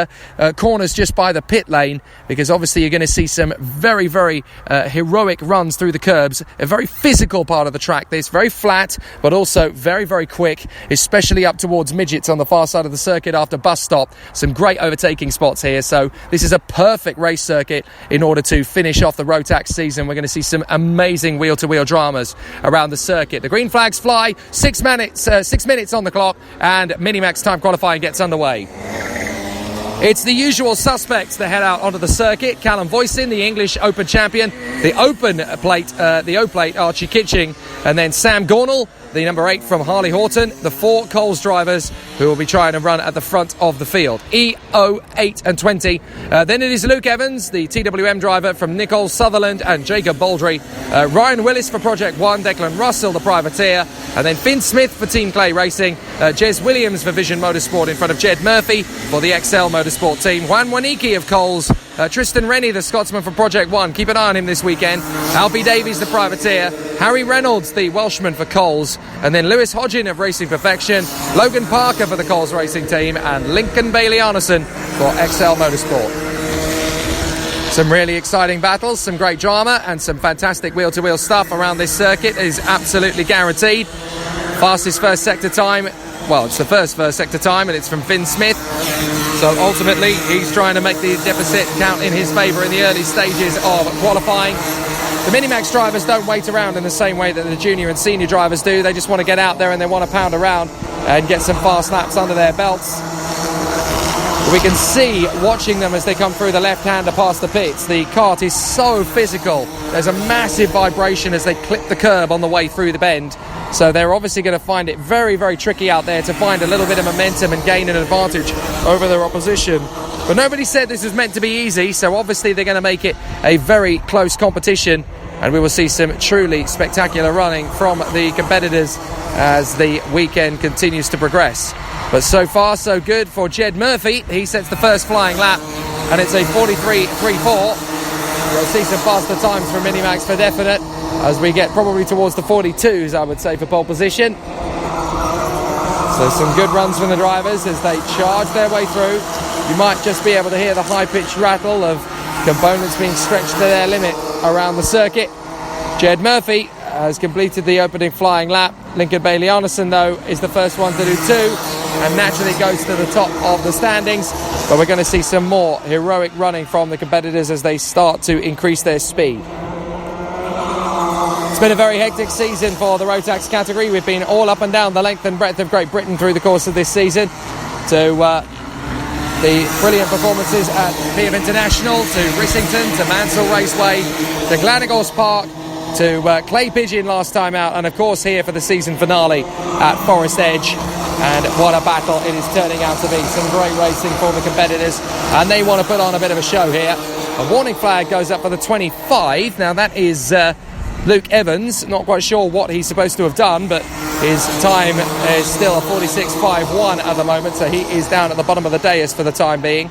corners just by the pit lane, because obviously you're going to see some very, very heroic runs through the curbs. A very physical part of the track, this very flat but also very, very quick, especially up towards Midgets on the far side of the circuit after bus stop. Some great overtaking spots here, so this is a perfect race circuit in order to finish off the Rotax season. We're going to see some amazing wheel-to-wheel dramas around the circuit. The green flags fly, 6 minutes on the clock, and Minimax time qualifying gets underway. It's the usual suspects that head out onto the circuit. Callum Voisin, the English Open champion. The Open plate, the O-plate, Archie Kitching. And then Sam Gornall, the number 8 from Harley Horton. The 4 Coles drivers who will be trying to run at the front of the field. EO 8 and 20. Then it is Luke Evans, the TWM driver from Nicole Sutherland and Jacob Baldry. Ryan Willis for Project One. Declan Russell, the privateer. And then Finn Smith for Team Clay Racing. Jez Williams for Vision Motorsport in front of Jed Murphy for the XL Motorsport team. Juan Waniki of Coles. Tristan Rennie, the Scotsman from Project One. Keep an eye on him this weekend. Alfie Davies, the privateer. Harry Reynolds, the Welshman for Coles. And then Lewis Hodgin of Racing Perfection. Logan Parker for the Coles Racing team. And Lincoln Bailey-Arneson for XL Motorsport. Some really exciting battles, some great drama, and some fantastic wheel-to-wheel stuff around this circuit is absolutely guaranteed. Fastest first sector time, well, it's the first sector time, and it's from Finn Smith. So ultimately, he's trying to make the deficit count in his favour in the early stages of qualifying. The Minimax drivers don't wait around in the same way that the junior and senior drivers do. They just want to get out there and they want to pound around and get some fast laps under their belts. We can see, watching them as they come through the left-hander past the pits, the kart is so physical. There's a massive vibration as they clip the curb on the way through the bend. So they're obviously going to find it very, very tricky out there to find a little bit of momentum and gain an advantage over their opposition. But nobody said this was meant to be easy, so obviously they're going to make it a very close competition. And we will see some truly spectacular running from the competitors as the weekend continues to progress. But so far, so good for Jed Murphy. He sets the first flying lap, and it's a 43.34. We'll see some faster times from Minimax for definite, as we get probably towards the 42s, I would say, for pole position. So some good runs from the drivers as they charge their way through. You might just be able to hear the high-pitched rattle of components being stretched to their limit around the circuit. Jed Murphy has completed the opening flying lap. Lincoln Bailey-Arneson, though, is the first one to do 2 and naturally goes to the top of the standings. But we're going to see some more heroic running from the competitors as they start to increase their speed. It's been a very hectic season for the Rotax category. We've been all up and down the length and breadth of Great Britain through the course of this season to the brilliant performances at Pieve International, to Rissington, to Mansell Raceway, to Glenagorse Park, to Clay Pigeon last time out, and of course here for the season finale at Forest Edge. And what a battle it is turning out to be. Some great racing for the competitors, and they want to put on a bit of a show here. A warning flag goes up for the 25. Now that is Luke Evans. Not quite sure what he's supposed to have done, but his time is still a 46.51 at the moment, so he is down at the bottom of the dais for the time being.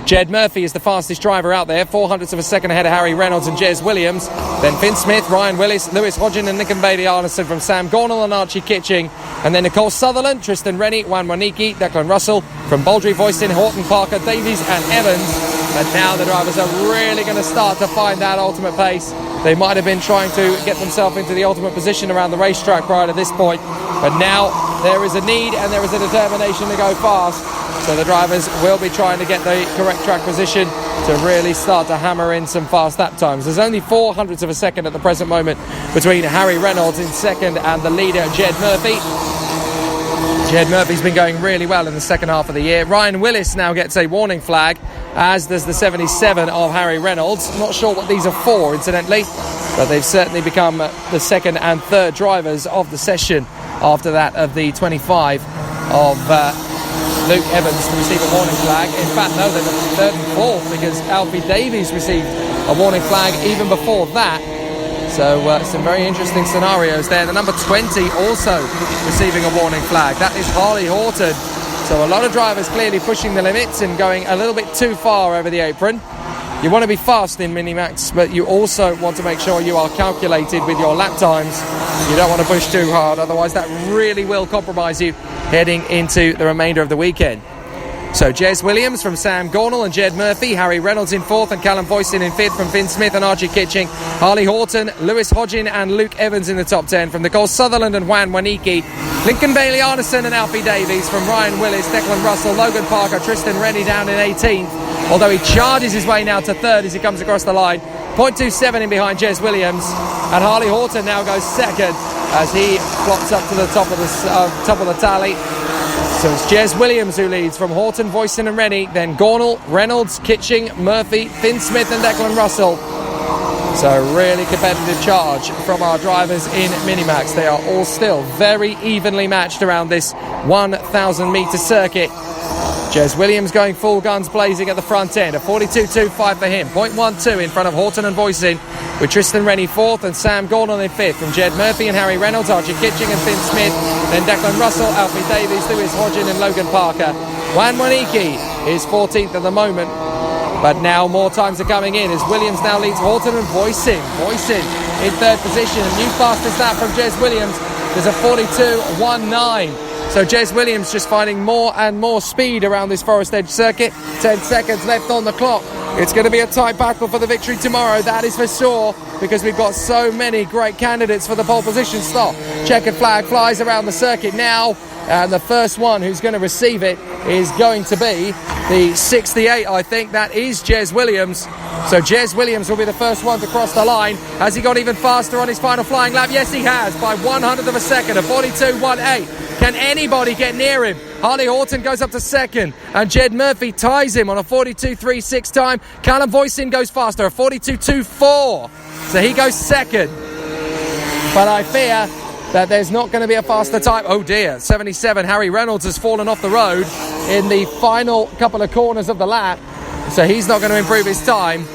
Jed Murphy is the fastest driver out there, 0.04 of a second ahead of Harry Reynolds and Jez Williams. Then Finn Smith, Ryan Willis, Lewis Hodgin and Nick and Bailey Arneson from Sam Gornall and Archie Kitching. And then Nicole Sutherland, Tristan Rennie, Juan Waniki, Declan Russell from Baldry, Voyston, Horton, Parker, Davies and Evans. And now the drivers are really going to start to find that ultimate pace. They might have been trying to get themselves into the ultimate position around the racetrack prior to this point. But now there is a need and there is a determination to go fast. So the drivers will be trying to get the correct track position to really start to hammer in some fast lap times. There's only 0.04 of a second at the present moment between Harry Reynolds in second and the leader, Jed Murphy. Jed Murphy's been going really well in the second half of the year. Ryan Willis now gets a warning flag, as does the 77 of Harry Reynolds. Not sure what these are for, incidentally, but they've certainly become the second and third drivers of the session after that of the 25 of Luke Evans to receive a warning flag. In fact, no, they're the third and fourth, because Alfie Davies received a warning flag even before that. So some very interesting scenarios there. The number 20 also receiving a warning flag. That is Harley Horton. So a lot of drivers clearly pushing the limits and going a little bit too far over the apron. You want to be fast in Minimax, but you also want to make sure you are calculated with your lap times. You don't want to push too hard, otherwise that really will compromise you heading into the remainder of the weekend. So Jez Williams from Sam Gornall and Jed Murphy, Harry Reynolds in fourth and Callum Voyston in fifth from Finn Smith and Archie Kitching, Harley Horton, Lewis Hodgin and Luke Evans in the top 10 from Nicole Sutherland and Juan Waniki, Lincoln Bailey Arneson and Alfie Davies from Ryan Willis, Declan Russell, Logan Parker, Tristan Rennie down in 18th, although he charges his way now to third as he comes across the line. 0.27 in behind Jez Williams, and Harley Horton now goes second as he plots up to the top of the tally. So it's Jez Williams who leads from Horton, Voyston and Rennie, then Gornall, Reynolds, Kitching, Murphy, Finn Smith and Declan Russell. So really competitive charge from our drivers in Minimax. They are all still very evenly matched around this 1,000 metre circuit. Jez Williams going full guns blazing at the front end. A 42.25 for him. 0.12 in front of Horton and Voyston, with Tristan Rennie fourth and Sam Gornall in fifth. From Jed Murphy and Harry Reynolds, Archie Kitching and Finn Smith. Then Declan Russell, Alfie Davies, Lewis Hodgin and Logan Parker. Juan Waniki is 14th at the moment, but now more times are coming in as Williams now leads Horton and Voyston. Voyston in third position. A new fastest lap from Jez Williams. There's a 42.19. So Jez Williams just finding more and more speed around this Forest Edge circuit. 10 seconds left on the clock. It's going to be a tight battle for the victory tomorrow, that is for sure, because we've got so many great candidates for the pole position stop. Checkered flag flies around the circuit now, and the first one who's going to receive it is going to be the 68, I think. That is Jez Williams. So Jez Williams will be the first one to cross the line. Has he got even faster on his final flying lap? Yes, he has, by 100th of a second, a 42.18. Can anybody get near him? Harley Horton goes up to second, and Jed Murphy ties him on a 42.36 time. Callum Voyston goes faster, a 42.24. So he goes second. But I fear that there's not going to be a faster time. Oh dear, 77. Harry Reynolds has fallen off the road in the final couple of corners of the lap, so he's not going to improve his time.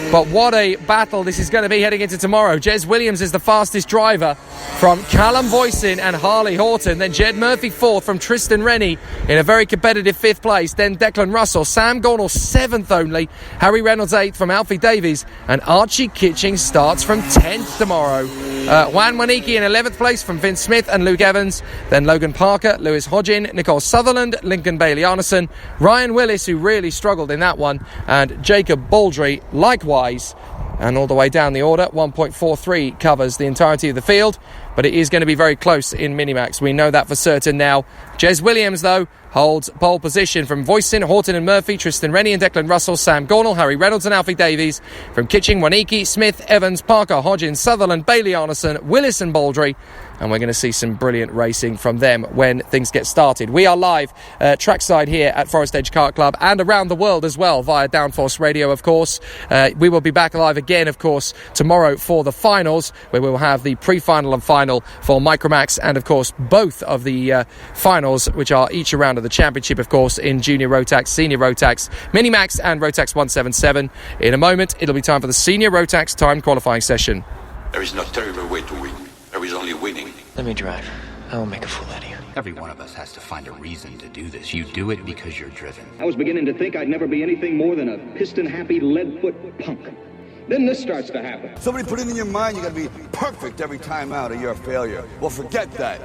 But what a battle this is going to be heading into tomorrow. Jez Williams is the fastest driver from Callum Voyston and Harley Horton. Then Jed Murphy fourth from Tristan Rennie in a very competitive fifth place. Then Declan Russell, Sam Gornall seventh only, Harry Reynolds eighth from Alfie Davies, and Archie Kitching starts from 10th tomorrow. Juan Waniki in 11th place from Finn Smith and Luke Evans. Then Logan Parker, Lewis Hodgin, Nicole Sutherland, Lincoln Bailey Arneson, Ryan Willis, who really struggled in that one, and Jacob Baldry likewise. And all the way down the order, 1.43 covers the entirety of the field. but it is going to be very close in Minimax. We know that for certain now. Jez Williams, though, holds pole position from Voisin, Horton and Murphy, Tristan Rennie and Declan Russell, Sam Gornall, Harry Reynolds and Alfie Davies. From Kitching, Waniki, Smith, Evans, Parker, Hodgins, Sutherland, Bailey Arneson, Willis and Baldry. And we're going to see some brilliant racing from them when things get started. We are live trackside here at Forest Edge Kart Club and around the world as well via Downforce Radio, of course. We will be back live again, of course, tomorrow for the finals, where we will have the pre-final and final for Micromax and, of course, both of the finals, which are each a round of the championship, of course, in Junior Rotax, Senior Rotax, Minimax and Rotax 177. In a moment, it'll be time for the Senior Rotax time qualifying session. There is no terrible way to win. There is only winning. Let me drive. I will make a fool out of you. Every one of us has to find a reason to do this. You do it because you're driven. I was beginning to think I'd never be anything more than a piston-happy lead-foot punk. Then this starts to happen. Somebody put it in your mind you gotta be perfect every time out or you're a failure. Well, forget that.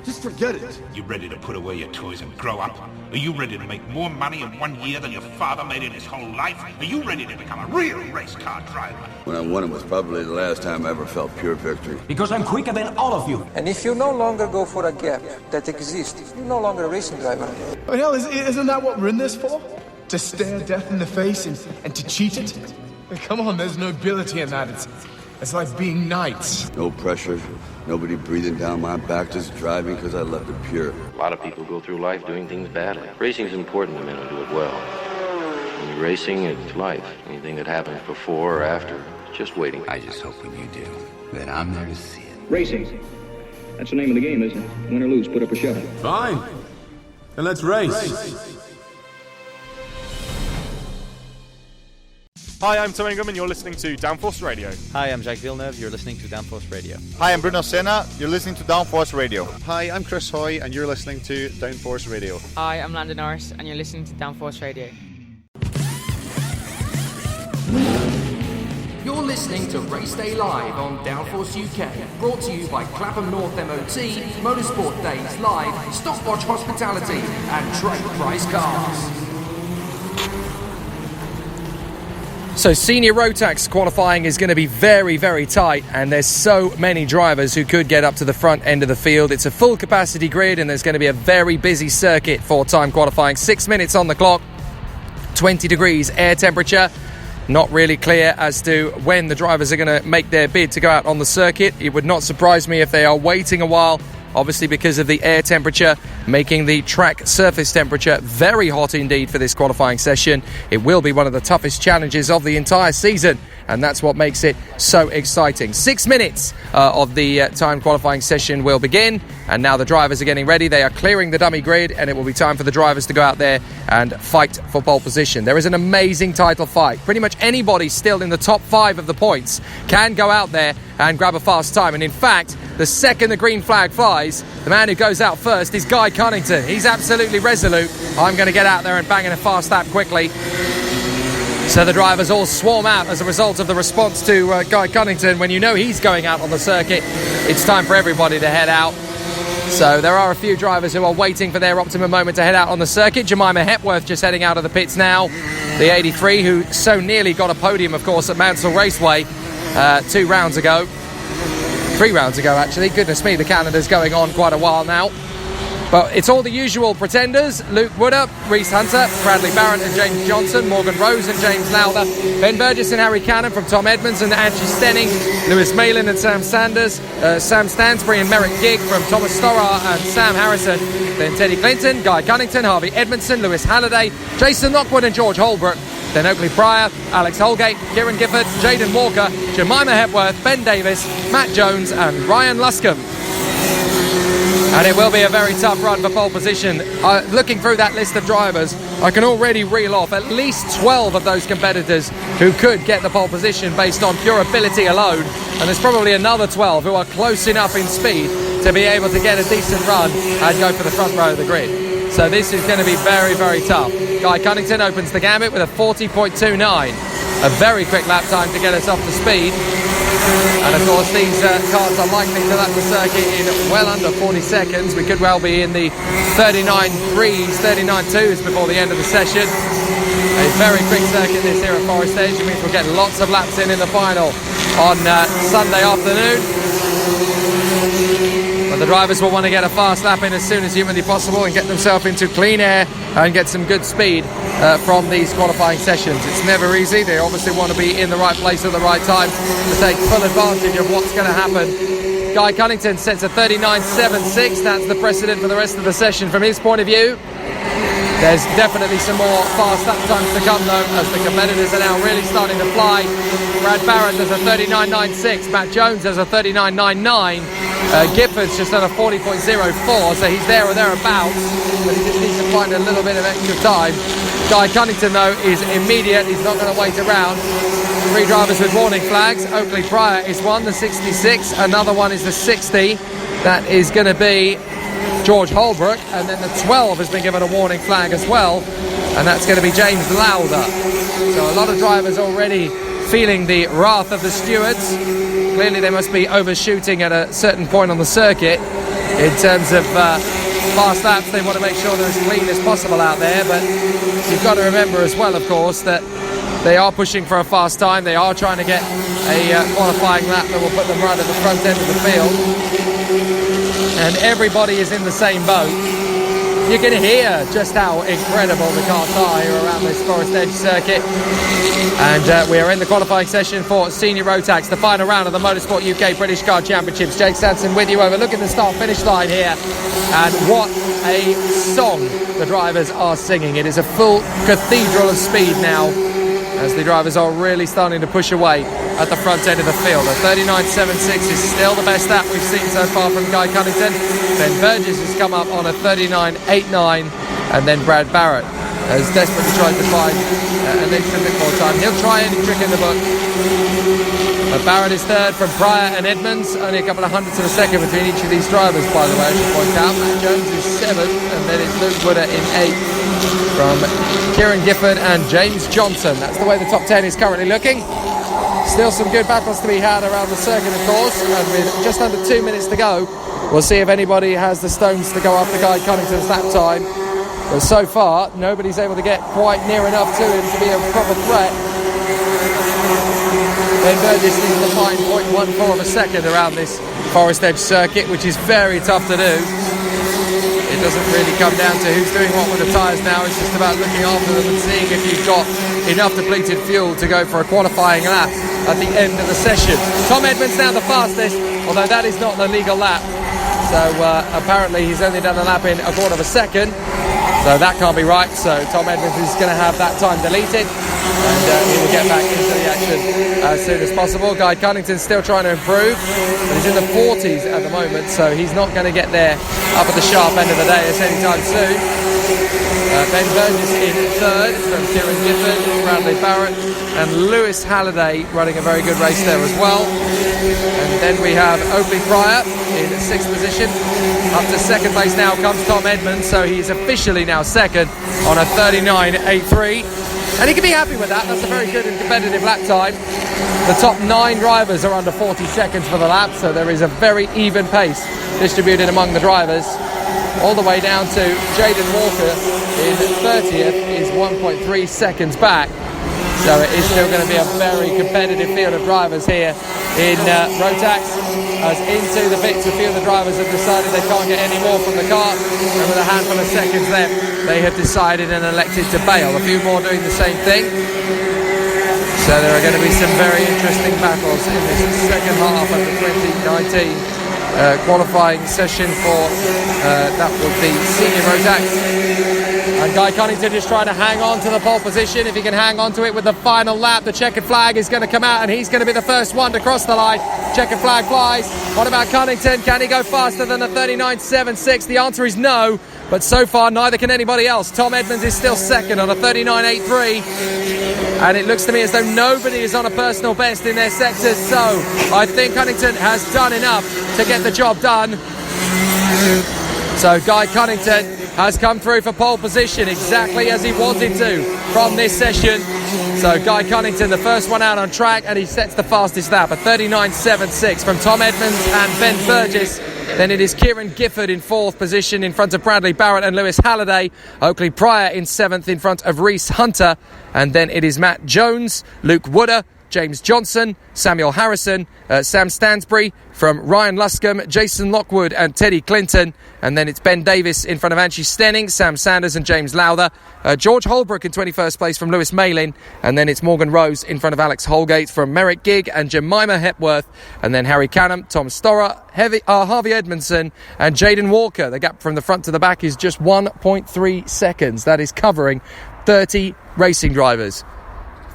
Just forget it. You ready to put away your toys and grow up? Are you ready to make more money in 1 year than your father made in his whole life? Are you ready to become a real race car driver? When I won it was probably the last time I ever felt pure victory. Because I'm quicker than all of you. And if you no longer go for a gap that exists, you're no longer a racing driver. Oh, hell, isn't that what we're in this for? To stare death in the face and to cheat it? Come on, there's nobility in that. It's like being knights. No pressure, nobody breathing down my back, just driving because I left it pure. A lot of people go through life doing things badly. Racing's important to men who do it well. When you're racing, it's life. Anything that happens before or after, it's just waiting. I just hope when you do, that I'm there to see it. Racing. That's the name of the game, isn't it? Win or lose, put up a shovel. Fine. Then let's race. Hi, I'm Tom Ingham and you're listening to Downforce Radio. Hi, I'm Jake Villeneuve. You're listening to Downforce Radio. Hi, I'm Bruno Senna. You're listening to Downforce Radio. Hi, I'm Chris Hoy, and you're listening to Downforce Radio. Hi, I'm Landon Norris, and you're listening to Downforce Radio. You're listening to Race Day Live on Downforce UK, brought to you by Clapham North MOT, Motorsport Days Live, Stopwatch Hospitality, and Trade Price Cars. So Senior Rotax qualifying is going to be very, very tight, and there's so many drivers who could get up to the front end of the field. It's a full capacity grid, and there's going to be a very busy circuit for time qualifying. 6 minutes on the clock, 20 degrees air temperature. Not really clear as to when the drivers are going to make their bid to go out on the circuit. It would not surprise me if they are waiting a while, obviously because of the air temperature, making the track surface temperature very hot indeed for this qualifying session. It will be one of the toughest challenges of the entire season, and that's what makes it so exciting. 6 minutes of the time qualifying session will begin, and now the drivers are getting ready. They are clearing the dummy grid, and it will be time for the drivers to go out there and fight for pole position. There is an amazing title fight. Pretty much anybody still in the top 5 of the points can go out there and grab a fast time, and in fact, the second the green flag flies, the man who goes out first is Guy Cunnington. He's absolutely resolute. I'm going to get out there and bang in a fast lap quickly. So the drivers all swarm out as a result of the response to Guy Cunnington. When you know he's going out on the circuit, it's time for everybody to head out. So there are a few drivers who are waiting for their optimum moment to head out on the circuit. Jemima Hepworth just heading out of the pits now. The 83, who so nearly got a podium, of course, at Mansell Raceway 3 rounds ago, actually. Goodness me, the calendar's going on quite a while now. But it's all the usual pretenders: Luke Wooder, Reese Hunter, Bradley Barrett and James Johnson, Morgan Rose and James Lowther, Ben Burgess and Harry Cannon from Tom Edmonds and Angie Stenning, Lewis Malin and Sam Sanders, Sam Stansbury and Merrick Gigg from Thomas Storar and Sam Harrison, then Teddy Clinton, Guy Cunnington, Harvey Edmondson, Lewis Halliday, Jason Lockwood and George Holbrook, then Oakley Pryor, Alex Holgate, Kieran Gifford, Jaden Walker, Jemima Hepworth, Ben Davis, Matt Jones and Ryan Luscombe. And it will be a very tough run for pole position. Looking through that list of drivers, I can already reel off at least 12 of those competitors who could get the pole position based on pure ability alone. And there's probably another 12 who are close enough in speed to be able to get a decent run and go for the front row of the grid. So this is going to be very, very tough. Guy Cunnington opens the gambit with a 40.29. A very quick lap time to get us up to speed. And of course these cars are likely to lap the circuit in well under 40 seconds. We could well be in the 39.3s, 39.2s before the end of the session. A very quick circuit this here at Forest Edge. It means we'll get lots of laps in the final on Sunday afternoon. The drivers will want to get a fast lap in as soon as humanly possible and get themselves into clean air and get some good speed from these qualifying sessions. It's never easy. They obviously want to be in the right place at the right time to take full advantage of what's going to happen. Guy Cunnington sets a 39.76. That's the precedent for the rest of the session from his point of view. There's definitely some more fast lap times to come though, as the competitors are now really starting to fly. Brad Barrett does a 39.96, Matt Jones does a 39.99, Gifford's just done a 40.04, so he's there or thereabouts, but he just needs to find a little bit of extra time. Guy Cunnington though is immediate, he's not going to wait around. 3 drivers with warning flags. Oakley Pryor is one, the 66, another one is the 60, that is going to be George Holbrook, and then the 12 has been given a warning flag as well, and that's going to be James Lowther. So a lot of drivers already feeling the wrath of the stewards. Clearly they must be overshooting at a certain point on the circuit in terms of fast laps. They want to make sure they're as clean as possible out there, but you've got to remember as well, of course, that they are pushing for a fast time. They are trying to get a qualifying lap that will put them right at the front end of the field. And everybody is in the same boat. You can hear just how incredible the cars are here around this Forest Edge circuit. And we are in the qualifying session for Senior Rotax, the final round of the Motorsport UK British Car Championships. Jake Sanson with you overlooking the start-finish line here. And what a song the drivers are singing. It is a full cathedral of speed now, as the drivers are really starting to push away at the front end of the field. A 39.76 is still the best lap we've seen so far from Guy Cunnington. Ben Burgess has come up on a 39.89, and then Brad Barrett has desperately tried to find an extra bit more time. He'll try any trick in the book. But Barrett is third from Pryor and Edmonds. Only a couple of hundredths of a second between each of these drivers, by the way, I should point out. Matt Jones is seventh, and then it's Luke Woodard in eighth from Kieran Gifford and James Johnson. That's the way the top 10 is currently looking. Still some good battles to be had around the circuit, of course, and with just under 2 minutes to go, we'll see if anybody has the stones to go after Guy Cunnington's lap time. But so far, nobody's able to get quite near enough to him to be a proper threat. Ben Burgess needs to find 0.14 of a second around this Forest Edge circuit, which is very tough to do. It doesn't really come down to who's doing what with the tyres now. It's just about looking after them and seeing if you've got enough depleted fuel to go for a qualifying lap at the end of the session. Tom Edmonds now the fastest, although that is not the legal lap. So apparently he's only done a lap in a quarter of a second. So that can't be right. So Tom Edmonds is going to have that time deleted, and he will get back into the action as soon as possible. Guy Cunnington's still trying to improve, but he's in the 40s at the moment, so he's not going to get there up at the sharp end of the day anytime soon. Ben Burgess in third from Kieran Gifford, Bradley Barrett, and Lewis Halliday running a very good race there as well. And then we have Oakley Pryor in sixth position. Up to second place now comes Tom Edmonds, so he's officially now second on a 39.83. And he can be happy with that. That's a very good and competitive lap time. The top 9 drivers are under 40 seconds for the lap, so there is a very even pace distributed among the drivers. All the way down to Jaden Walker in 30th is 1.3 seconds back. So it is still going to be a very competitive field of drivers here in Rotax. As into the pits, a few of the drivers have decided they can't get any more from the car, and with a handful of seconds left, they have decided and elected to bail. A few more doing the same thing. So there are going to be some very interesting battles in this second half of the 2019 qualifying session for that would be Senior Rotax. And Guy Cunnington is trying to hang on to the pole position. If he can hang on to it with the final lap, the checkered flag is going to come out, and he's going to be the first one to cross the line. Checkered flag flies. What about Cunnington? Can he go faster than the 39.76? The answer is no, but so far neither can anybody else. Tom Edmonds is still second on a 39.83, and it looks to me as though nobody is on a personal best in their sectors, so I think Cunnington has done enough to get the job done. So Guy Cunnington has come through for pole position exactly as he wanted to from this session. So Guy Cunnington, the first one out on track, and he sets the fastest lap, a 39.76 from Tom Edmonds and Ben Burgess. Then it is Kieran Gifford in fourth position in front of Bradley Barrett and Lewis Halliday. Oakley Pryor in seventh in front of Reese Hunter. And then it is Matt Jones, Luke Woodard, James Johnson, Samuel Harrison, Sam Stansbury, from Ryan Luscombe, Jason Lockwood and Teddy Clinton. And then it's Ben Davis in front of Angie Stenning, Sam Sanders and James Lowther. George Holbrook in 21st place from Lewis Malin. And then it's Morgan Rose in front of Alex Holgate from Merrick Gigg and Jemima Hepworth. And then Harry Canham, Tom Storer, Harvey Edmondson and Jaden Walker. The gap from the front to the back is just 1.3 seconds. That is covering 30 racing drivers.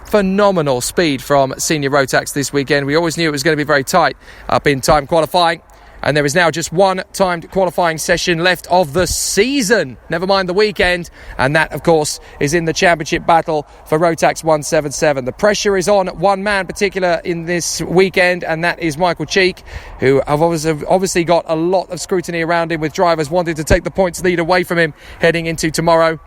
Phenomenal speed from Senior Rotax this weekend. We always knew it was going to be very tight up in time qualifying. And there is now just one timed qualifying session left of the season, never mind the weekend. And that, of course, is in the championship battle for Rotax 177. The pressure is on one man particular in this weekend, and that is Michael Cheek, who have obviously got a lot of scrutiny around him, with drivers wanting to take the points lead away from him heading into tomorrow.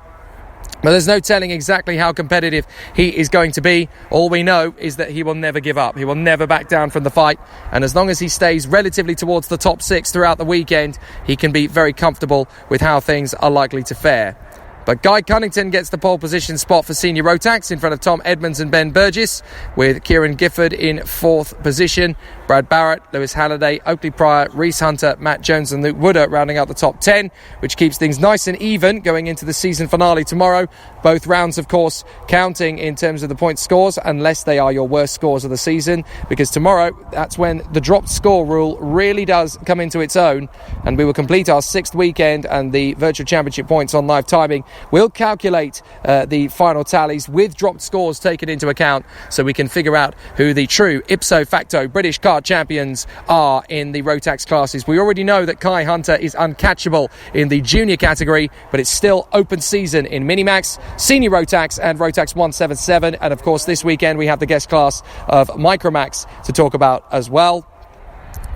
But there's no telling exactly how competitive he is going to be. All we know is that he will never give up. He will never back down from the fight. And as long as he stays relatively towards the top 6 throughout the weekend, he can be very comfortable with how things are likely to fare. But Guy Cunnington gets the pole position spot for Senior Rotax in front of Tom Edmonds and Ben Burgess, with Kieran Gifford in 4th position. Brad Barrett, Lewis Halliday, Oakley Pryor, Reese Hunter, Matt Jones and Luke Wooder rounding out the top 10, which keeps things nice and even going into the season finale tomorrow. Both rounds, of course, counting in terms of the point scores, unless they are your worst scores of the season, because tomorrow, that's when the dropped score rule really does come into its own, and we will complete our 6th weekend, and the Virtual Championship points on live timing will calculate the final tallies with dropped scores taken into account, so we can figure out who the true ipso facto British kart champions are in the Rotax classes. We already know that Kai Hunter is uncatchable in the junior category, but it's still open season in Minimax, Senior Rotax and Rotax 177. And of course this weekend we have the guest class of Micromax to talk about as well.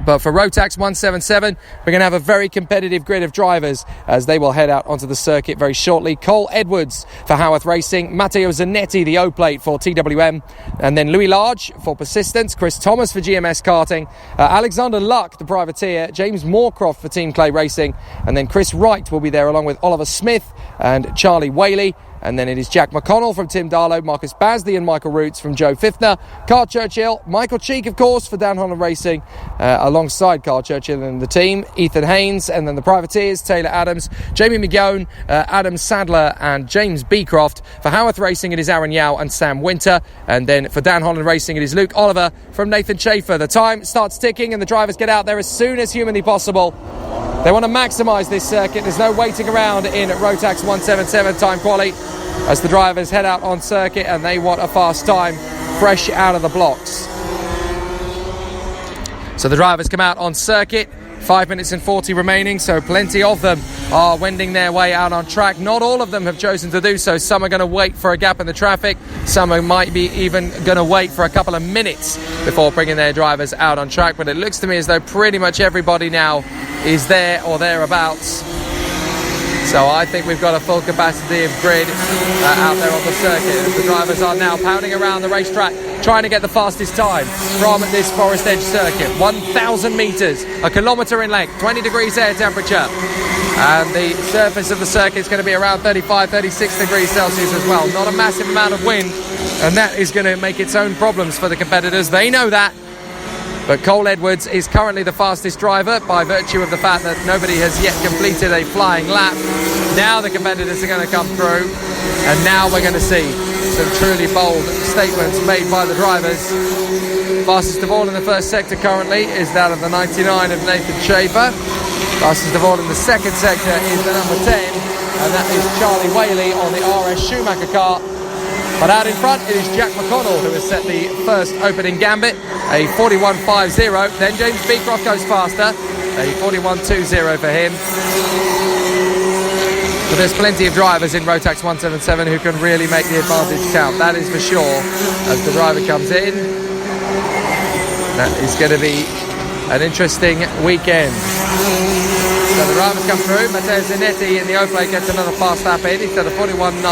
But for Rotax 177, we're going to have a very competitive grid of drivers as they will head out onto the circuit very shortly. Cole Edwards for Howarth Racing, Matteo Zanetti, the O-Plate for TWM, and then Louis Large for Persistence, Chris Thomas for GMS Karting, Alexander Luck, the Privateer, James Moorcroft for Team Clay Racing, and then Chris Wright will be there along with Oliver Smith and Charlie Whaley. And then it is Jack McConnell from Tim Darlow, Marcus Basley and Michael Roots from Joe Fifner, Carl Churchill, Michael Cheek, of course, for Dan Holland Racing, alongside Carl Churchill and the team, Ethan Haynes, and then the Privateers, Taylor Adams, Jamie McGowan, Adam Sadler and James Beecroft. For Howarth Racing, it is Aaron Yao and Sam Winter. And then for Dan Holland Racing, it is Luke Oliver from Nathan Schaefer. The time starts ticking and the drivers get out there as soon as humanly possible. They want to maximise this circuit. There's no waiting around in Rotax 177 time quali as the drivers head out on circuit, and they want a fast time fresh out of the blocks. So the drivers come out on circuit, 5 minutes and 40 remaining, so plenty of them are wending their way out on track. Not all of them have chosen to do so. Some are going to wait for a gap in the traffic. Some might be even going to wait for a couple of minutes before bringing their drivers out on track. But it looks to me as though pretty much everybody now is there or thereabouts. So I think we've got a full capacity of grid out there on the circuit. The drivers are now pounding around the racetrack, trying to get the fastest time from this Forest Edge circuit. 1,000 metres, a kilometre in length, 20 degrees air temperature. And the surface of the circuit is going to be around 35, 36 degrees Celsius as well. Not a massive amount of wind, and that is going to make its own problems for the competitors. They know that. But Cole Edwards is currently the fastest driver by virtue of the fact that nobody has yet completed a flying lap. Now the competitors are going to come through, and now we're going to see some truly bold statements made by the drivers. Fastest of all in the first sector currently is that of the 99 of Nathan Schaefer. Fastest of all in the second sector is the number 10, and that is Charlie Whaley on the RS Schumacher car. But out in front, it is Jack McConnell who has set the first opening gambit, a 41.50. Then James Beecroft goes faster, a 41.20 for him. But there's plenty of drivers in Rotax 177 who can really make the advantage count. That is for sure. As the driver comes in, that is going to be an interesting weekend. So the drivers come through. Matteo Zanetti in the O-Plate gets another fast lap in. He's done a 41.91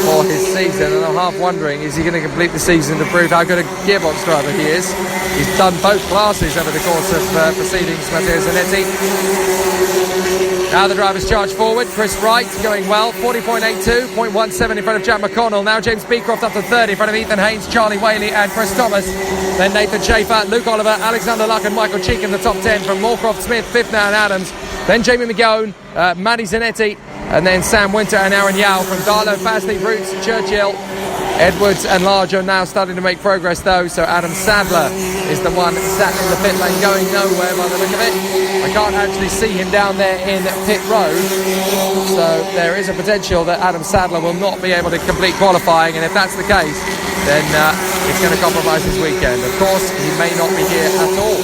for his season, and I'm half wondering, is he going to complete the season to prove how good a gearbox driver he is? He's done both classes over the course of proceedings, Matteo Zanetti. Now the drivers charge forward. Chris Wright going well, 40.82, 0.17 in front of Jack McConnell. Now James Beecroft up to 30 in front of Ethan Haynes, Charlie Whaley and Chris Thomas. Then Nathan Schaefer, Luke Oliver, Alexander Luck and Michael Cheek in the top 10 from Moorcroft, Smith, Fifner and Adams. Then Jamie McGowan, Matty Zanetti, and then Sam Winter and Aaron Yao from Darlow, Fasley, Roots, Churchill. Edwards and Large are now starting to make progress though, so Adam Sadler is the one sat in the pit lane going nowhere by the look of it. I can't actually see him down there in pit road, so there is a potential that Adam Sadler will not be able to complete qualifying, and if that's the case, then it's going to compromise his weekend. Of course, he may not be here at all.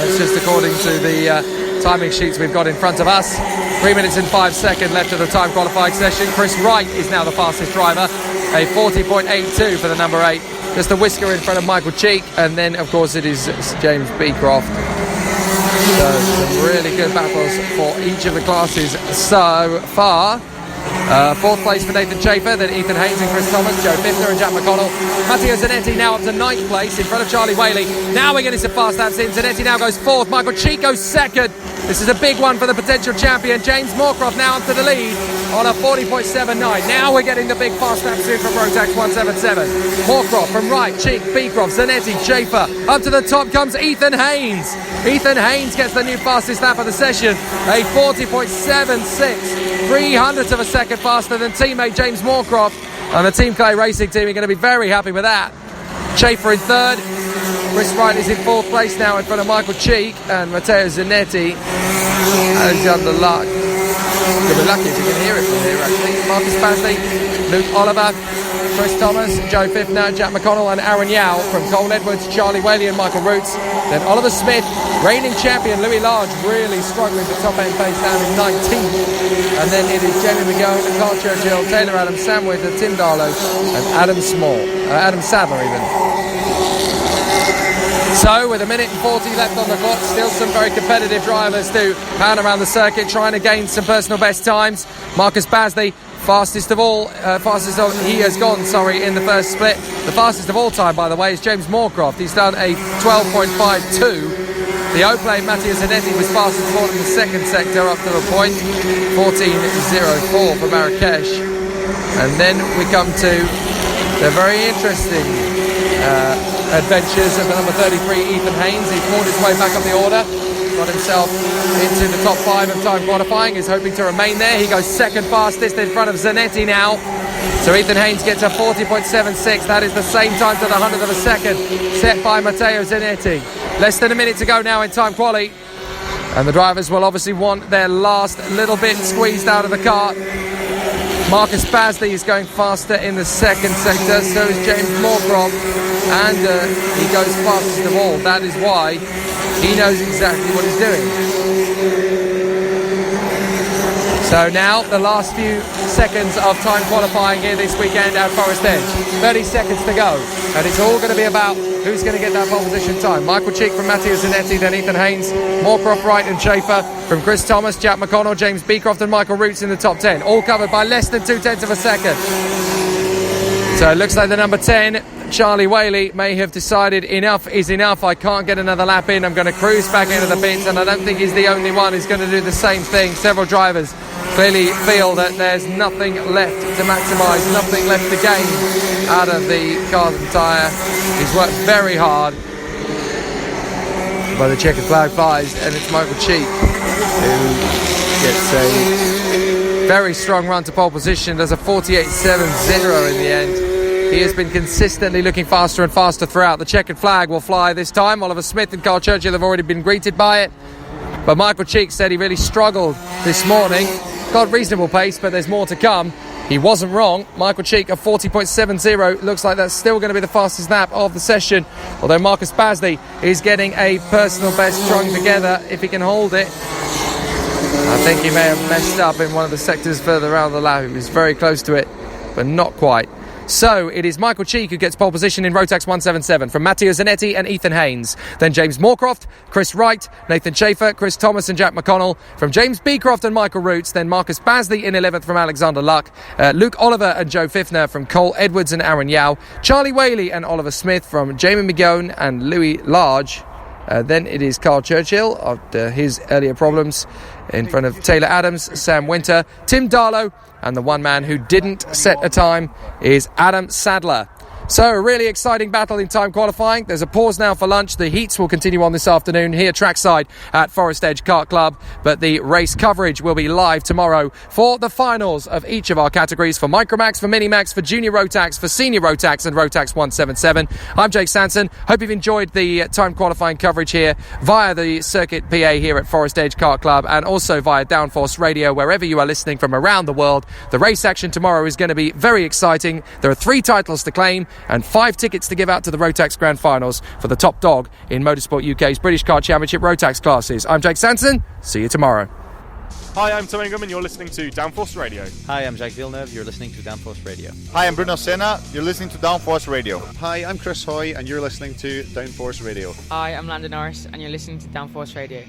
That's just according to the timing sheets we've got in front of us. 3 minutes and 5 seconds left of the time qualifying session. Chris Wright is now the fastest driver, a 40.82 for the number 8. Just a whisker in front of Michael Cheek, and then of course it is James Beecroft. So some really good battles for each of the classes so far. Fourth place for Nathan Schaefer, then Ethan Haynes and Chris Thomas, Joe Fifner and Jack McConnell. Matteo Zanetti now up to 9th place in front of Charlie Whaley. Now we're getting some fast laps in. Zanetti now goes 4th, Michael Cheek goes 2nd. This is a big one for the potential champion. James Moorcroft now up to the lead on a 40.79. Now we're getting the big fast laps in from Rotax 177. Moorcroft from Wright, Cheek, Beecroft, Zanetti, Schaefer. Up to the top comes Ethan Haynes. Ethan Haynes gets the new fastest lap of the session, a 40.76. 300ths of a second faster than teammate James Moorcroft, and the Team Clay Racing team are going to be very happy with that. Schaefer in 3rd, Chris Wright is in 4th place now in front of Michael Cheek and Matteo Zanetti. Alexander Luck, you'll be lucky if you can hear it from here actually. Marcus Basley, Luke Oliver, Chris Thomas, Joe Fifner, Jack McConnell and Aaron Yao from Cole Edwards, Charlie Whaley and Michael Roots. Then Oliver Smith, reigning champion Louis Large really struggling for top end pace down in 19th. And then it is Jamie McGowan, Carl Churchill, Taylor Adams, Sam Winter, Tim Darlow and Adam Sadler even. So with a minute and 40 left on the clock, still some very competitive drivers to pound around the circuit trying to gain some personal best times. Marcus Basley, fastest of he has gone in the first split. The fastest of all time, by the way, is James Moorcroft. He's done a 12.52. The O-plane Matteo Zanetti was fastest of all in the second sector up to the point, 14.04 for Marrakesh. And then we come to the very interesting adventures of the number 33 Ethan Haynes. He fought his way back up the order, got himself into the top 5 of time qualifying, is hoping to remain there. He goes second fastest in front of Zanetti now. So Ethan Haynes gets a 40.76. That is the same time to the 100th of a second set by Matteo Zanetti. Less than a minute to go now in time quali, and the drivers will obviously want their last little bit squeezed out of the car. Marcus Basley is going faster in the second sector, so is James Moorcroft, and he goes fastest of all. That is why he knows exactly what he's doing. So now the last few seconds of time qualifying here this weekend at Forest Edge. 30 seconds to go, and it's all going to be about who's going to get that pole position time. Michael Cheek from Matteo Zanetti, then Ethan Haynes, Moorcroft, Wright and Schaefer from Chris Thomas, Jack McConnell, James Beecroft and Michael Roots in the top 10, all covered by less than 0.2 of a second. So it looks like the number 10, Charlie Whaley, may have decided enough is enough. I can't get another lap in. I'm going to cruise back into the pits, and I don't think he's the only one who's going to do the same thing. Several drivers clearly feel that there's nothing left to maximise, nothing left to gain out of the carbon tyre. He's worked very hard, but the checkered flag flies, and it's Michael Cheek who gets a very strong run to pole position. Does a 48.70 in the end. He has been consistently looking faster and faster throughout. The checkered flag will fly this time. Oliver Smith and Carl Churchill have already been greeted by it, but Michael Cheek said he really struggled this morning. Got reasonable pace, but there's more to come. He wasn't wrong. Michael Cheek, a 40.70. Looks like that's still going to be the fastest lap of the session, although Marcus Basley is getting a personal best strung together if he can hold it. I think he may have messed up in one of the sectors further around the lap. He was very close to it, but not quite. So it is Michael Cheek who gets pole position in Rotax 177 from Matteo Zanetti and Ethan Haynes. Then James Moorcroft, Chris Wright, Nathan Schaefer, Chris Thomas and Jack McConnell. From James Beecroft and Michael Roots. Then Marcus Basley in 11th from Alexander Luck. Luke Oliver and Joe Fifner from Cole Edwards and Aaron Yao. Charlie Whaley and Oliver Smith from Jamie McGowan and Louis Large. Then it is Carl Churchill after his earlier problems in front of Taylor Adams, Sam Winter, Tim Darlow, and the one man who didn't set a time is Adam Sadler. So a really exciting battle in time qualifying. There's a pause now for lunch. The heats will continue on this afternoon here trackside at Forest Edge Kart Club, but the race coverage will be live tomorrow for the finals of each of our categories, for Micromax, for Minimax, for Junior Rotax, for Senior Rotax and Rotax 177. I'm Jake Sanson. Hope you've enjoyed the time qualifying coverage here via the Circuit PA here at Forest Edge Kart Club, and also via Downforce Radio wherever you are listening from around the world. The race action tomorrow is going to be very exciting. There are 3 titles to claim and 5 tickets to give out to the Rotax Grand Finals for the top dog in Motorsport UK's British Car Championship Rotax classes. I'm Jake Sanson. See you tomorrow. Hi, I'm Tom Ingham and you're listening to Downforce Radio. Hi, I'm Jacques Villeneuve. You're listening to Downforce Radio. Hi, I'm Bruno Senna. You're listening to Downforce Radio. Hi, I'm Chris Hoy, and you're listening to Downforce Radio. Hi, I'm Landon Norris, and you're listening to Downforce Radio.